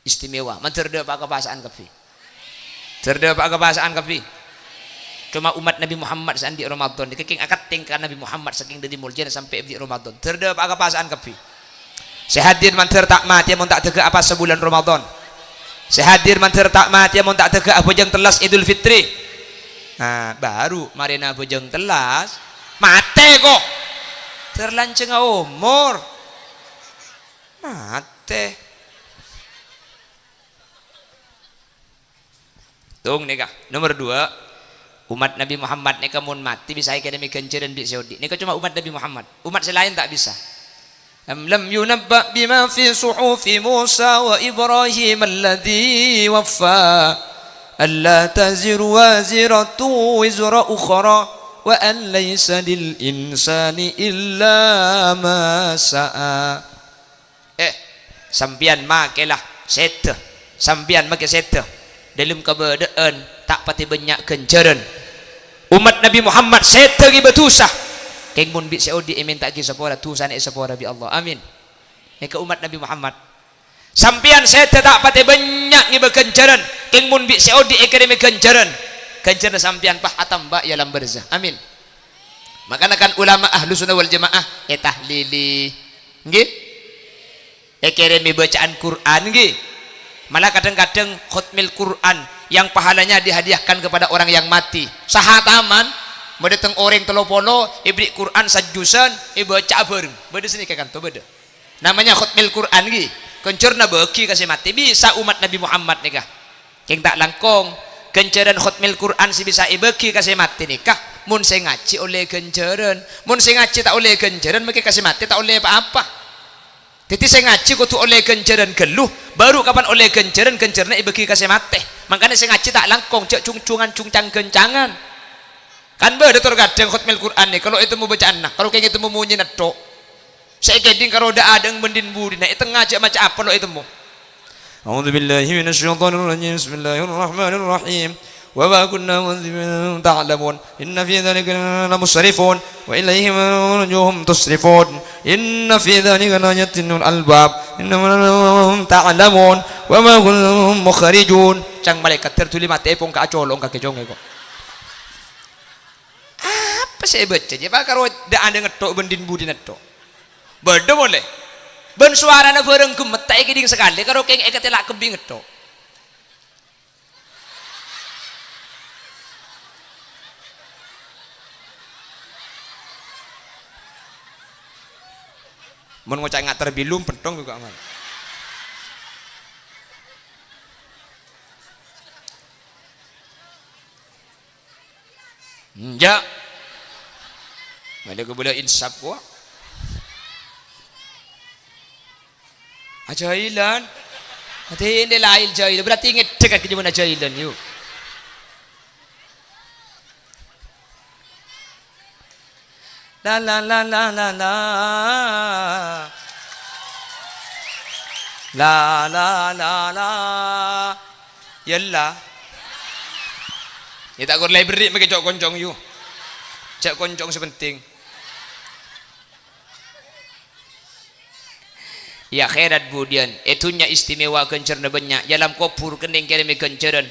istimewa mencerda pak kebahasaan kafi cerda pak kebahasaan kafi cuma umat Nabi Muhammad sandi Ramadan dikeking akad tingkah Nabi Muhammad saking dari muljana sampai di Ramadan cerda pak kebahasaan kafi sehadir manter tak mati mun tak tega apa sebulan Ramadan sehadir manter tak mati mun tak tega apa jang telas Idul Fitri nah baru marina bojong telas mate kok terlanceng umur mate tung nih kak nomor 2 umat Nabi Muhammad nih kamu mati bisa akademi kenceran di Saudi nih cuma umat Nabi Muhammad umat selain tak bisa lam yunabba bima fi suhufi Musa wa Ibrahim alladhi waffa alla taziru waziratu wizra ukhra wa an laysa lil insani illa ma sa'a sampian makelah sete sampian make sete dalam keberadaan tak pati banyak kenceran umat Nabi Muhammad setegi betusah keng mun bi Saudi minta ki sepora tusan sepora bi Allah amin ke umat Nabi Muhammad sampian sete tak pati banyak ni berkenceran keng mun bi Saudi akademi kenceran kenceran sampian pah atamba ya lam barzah amin makanya kan ulama ahlu sunnah wal jamaah tahlili nggih akademi bacaan Quran nggih malah kadang-kadang khutmil Quran yang pahalanya dihadiahkan kepada orang yang mati sahataman Beda teng orang telopolo ibri Quran sajusan baca bareng. Beda sini kan tuh beda. namanya khutmil Quran gi kencurna beki kasih mati bisa umat Nabi Muhammad nikah keng tak langkong kenceran khutmil Quran si bisa ibeki kasih mati nikah mun saya ngaji oleh kenceran mun saya ngaji tak oleh kenceran mungkin kasih mati tak oleh apa-apa. Jadi saya ngaji kudu oleh kenceran geluh baru kapan oleh kenceran kencerna ibeki kasih mati makanya saya ngaji tak langkong cek cungcungan cungcang kencangan kan beda terkadang khutmil Quran nih kalau itu mau bacaan nah kalau kayak itu mau munyi netok saya keding kalau udah ada yang bendin budi nah itu ngajak macam apa lo itu mau A'udzu billahi minasyaitonir rajim bismillahirrahmanirrahim wa ma kunna munzibin ta'lamun inna fi dzalika lamusrifun wa ilayhi marjuhum tusrifun inna fi dzalika layatin albab innahum ta'lamun wa ma kunhum mukhrijun cang malaikat tertuli mate pong ka acolong ka kejong kok apa saya baca je pak karo da ada ngetok bendin budi netok beda boleh ben suarana bareng gemetek giding sekali karo keng eketelak kembing ngetok mun ngocak nggak terbilum pentong juga aman ya ada keboleh insaf gua ajailan hati ini lain jahil berarti inget dekat ke zaman jailan yuk la la la la la la la la la la yalla ya tak kor library make cok koncong yu cek koncong sepenting ya khairat budian itunya istimewa kencerna banyak dalam kopur kening kene kenceran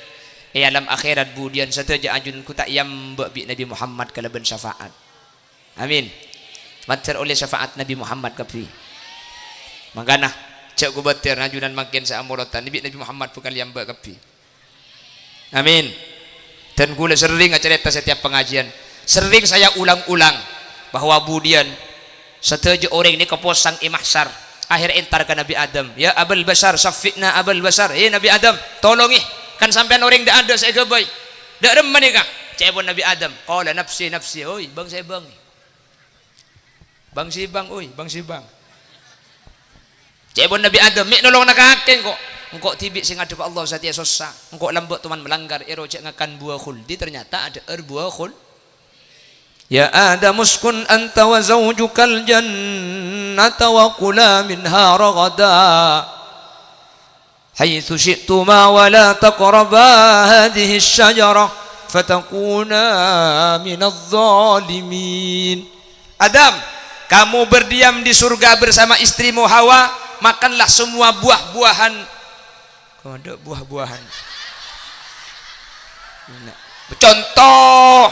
dalam akhirat budian sataja ajun ku tak yam bi Nabi Muhammad kalaban syafaat amin mater oleh syafaat Nabi Muhammad kapi mangkana cek ku batir ajunan makin saamuratan Nabi Muhammad bukan liam kapi amin dan gula sering cerita setiap pengajian sering saya ulang-ulang bahwa budian sataja orang ini keposang imahsar akhir entar ke Nabi Adam ya abul basar syafi'na abul basar Nabi Adam tolongi kan sampean orang dak ada saya gabay dak remen nikah cebon Nabi Adam qala nafsi nafsi oi bang saya bang si bang oi bang si bang cebon Nabi Adam mik nolong nakakeng kok engkau tibik sing ngadep Allah satia susah engkau lambok teman melanggar ero cek ngakan buah khuldi ternyata ada buah khul ya Adam uskun anta wa zawjukal jannata wa kula minha ragada haitsu syi'tuma wa la taqraba hadhihi asy-syajarah fatakuna minadh dhalimin Adam kamu berdiam di surga bersama istrimu Hawa makanlah semua buah-buahan ada buah-buahan contoh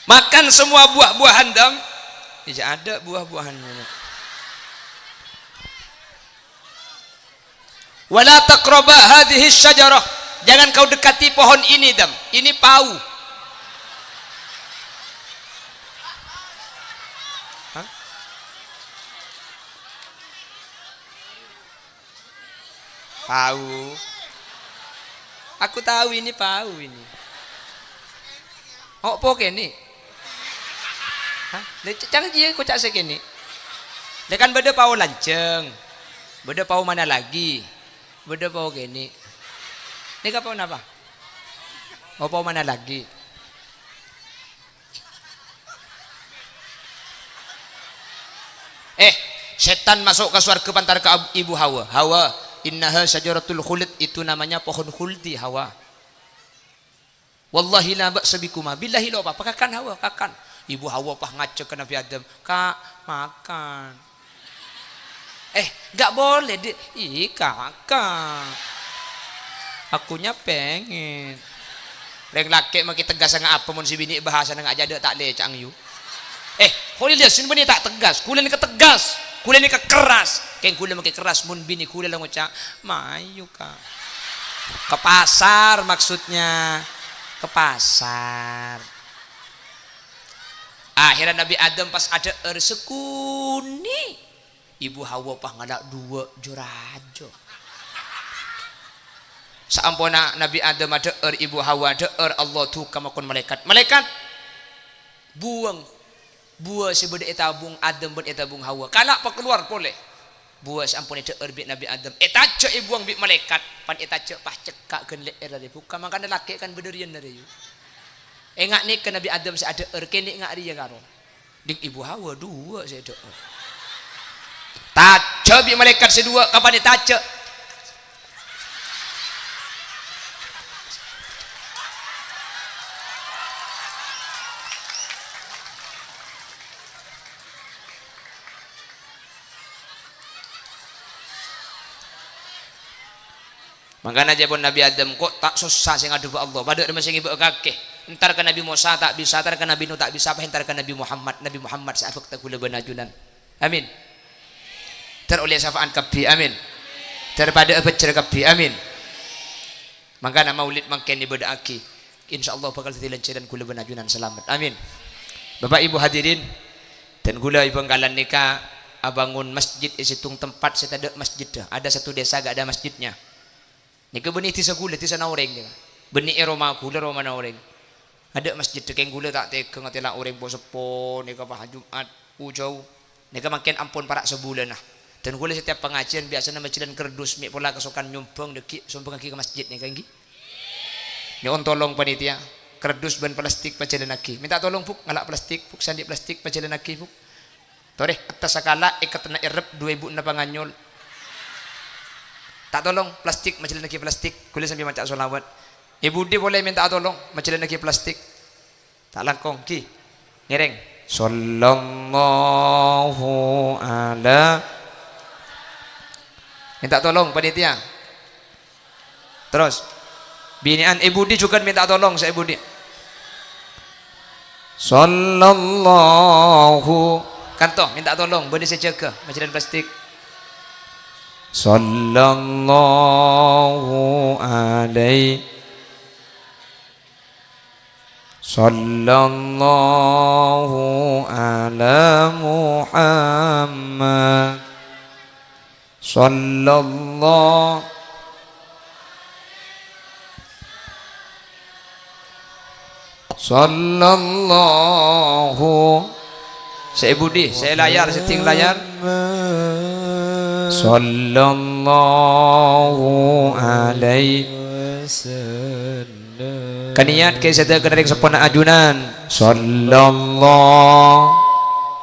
makan semua buah-buahan dam tidak ada buah-buahannya wala taqraba hadhihi syajarah jangan kau dekati pohon ini dam ini pau hah? Pau aku tahu ini pau ini opo kene hah jangan dia kocak sekene dekan beda pau lanceng beda pau mana lagi beda pau gini ini kapau apa mau pau mana lagi setan masuk ke surga pantar ke ibu Hawa Hawa innaha syajaratul khuld itu namanya pohon khuldi Hawa wallahi la ba'sa bikuma billahi lo apa kakan Hawa kakan ibu Hawa pah ngacek ke Nabi Adam kak makan gak boleh kakak akunya pengen reng laki maki tegas nga apa mun si bini bahasa nga aja tak le cang yu holi dia sin bini tak tegas kulen ketegas kula ni keras keng kula makin keras mun bini kula lang ngucap mayu ka ke pasar maksudnya ke pasar. Akhirnya Nabi Adam pas ada sekuni Ibu Hawa pah ngadak dua jurajo. Saampuna Nabi Adam ada Ibu Hawa ada Allah tu kamakun malaikat buang buah sebeda etabung Adam ben etabung Hawa kalak pa keluar boleh buah sampun eta bi Nabi Adam etace buang bi malaikat pan etace pah cekakkeun leer dari buka makana laki kan bederian dari you engak ni ke Nabi Adam sa ada kene ngak dia karo dik Ibu Hawa dua saya ada tace bi malaikat sedua kapan etace makanya aja pun Nabi Adam kok tak susah sing ngadu Allah pada masing ibu kakek entar ke Nabi Musa tak bisa entar ke Nabi Nuh tak bisa apa entar ke Nabi Muhammad sa'afak takula banajunan amin teroleh syafa'an kabbi amin daripada abajar kabbi amin makanya maulid mangken ibadah aki insyaallah bakal dadi lancaran kula banajunan selamat amin. Bapak Ibu hadirin dan gula ibu kalan nikah abangun masjid isitung tempat saya ada masjid ada satu desa gak ada masjidnya. Nika benih tisa gula tisa naureng dia. Benih Roma gula Roma naureng. Ada masjid tekeng gula tak tega ngatela orang po sepo nika pah Jumat ujau. Nika makin ampun parak sebulan nah. Dan gula setiap pengajian biasa nama masjid kerdus mi pola kesukaan nyumbang deki sumbang ke masjid nika nggih. Nyon tolong panitia kerdus ban plastik pajalan lagi. Minta tolong puk ngalak plastik puk sandi plastik pajalan lagi puk. Toreh atas sakala ikatna irep 2000 na panganyol. Tak tolong plastik majalah lagi plastik kulit sambil macam solawat ibu dia boleh minta tolong majalah lagi plastik tak langkong ki ngereng sallallahu ala minta tolong panitia terus binian ibu dia juga minta tolong saya ibu dia sallallahu kantoh minta tolong boleh saya jaga majalah plastik sallallahu alaihi sallallahu ala Muhammad sallallahu saya budi saya layar setting layar sallallahu alaihi wasallam kaniat ke sada kenering sepona ajunan sallallahu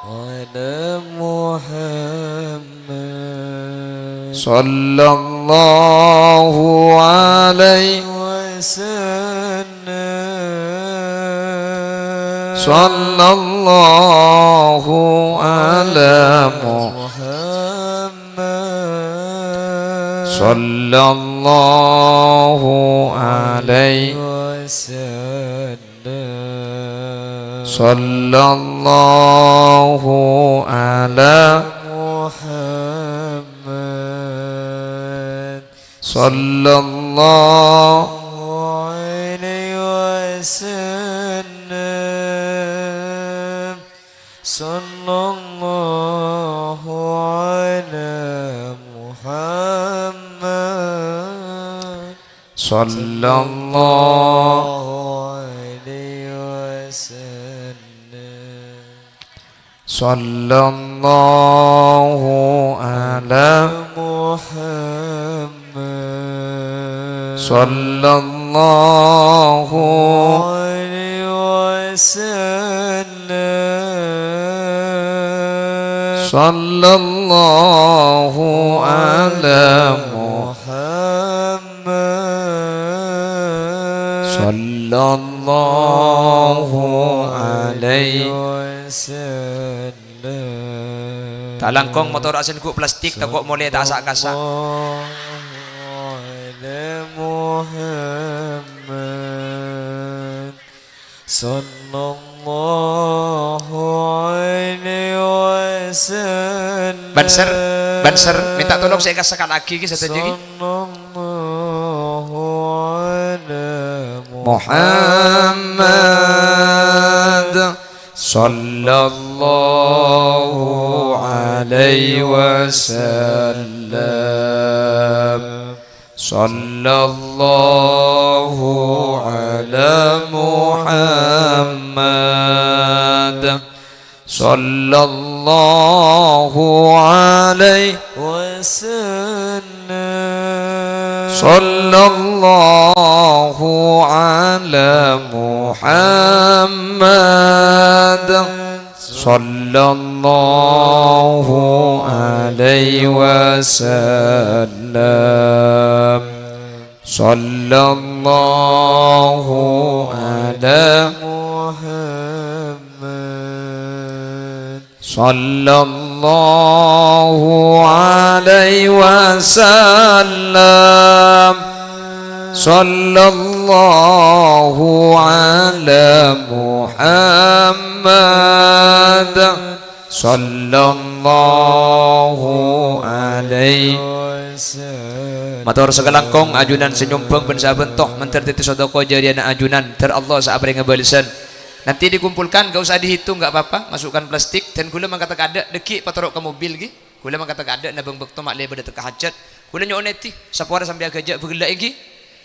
ala Muhammad sallallahu alaihi wasallam sallallahu ala sallallahu alaihi wasallam sallallahu ala Muhammad sallallahu alaihi wasallam sallallahu ala Muhammad sallallahu alaihi wasallam sallallahu ala Muhammad sallallahu alaihi wasallam sallallahu ala Muhammad sallallahu alaihi wasallam tak langkong motor asin ku plastik tak kok mulai tak asak-asak Muhammad sallallahu alaihi wasallam Banser, Banser, minta tolong saya kasih sekali lagi, satu lagi. Muhammad sallallahu alaihi wasallam. Sallallahu ala Muhammad sallallahu alaihi wasallam. Sallallahu ala Muhammad sallallahu alaihi wasallam. Sallallahu ala Muhammad sallallahu alaihi wasallam. Sallallahu ala Muhammad sallallahu alaihi wasallam. Matur segalangkong ajunan senyumpeng ben saben toh menter titi sedekah jariana ajunan ter Allah saabri ngebalisan. Nanti dikumpulkan gak usah dihitung gak apa-apa, masukkan plastik dan kula mangkata kada deki patorok ke mobil gi. Kula mangkata kada na bang bekto mak lebe teka hajat. Kula nyoneti sapora sampai agak begelak iki.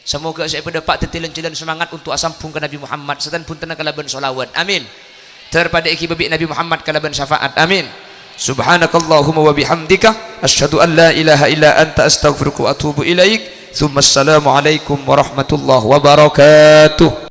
Semoga saya berdapat tetilan-tilan semangat untuk asampung ke Nabi Muhammad setan pun tenang kalaban solawat. Amin. Terpada iki babi Nabi Muhammad kalaban syafaat. Amin. Subhanakallahumma wa bihamdika asyhadu an la ilaha illa anta astaghfiruka wa atubu ilaik. Tsumma assalamu alaikum warahmatullahi wabarakatuh.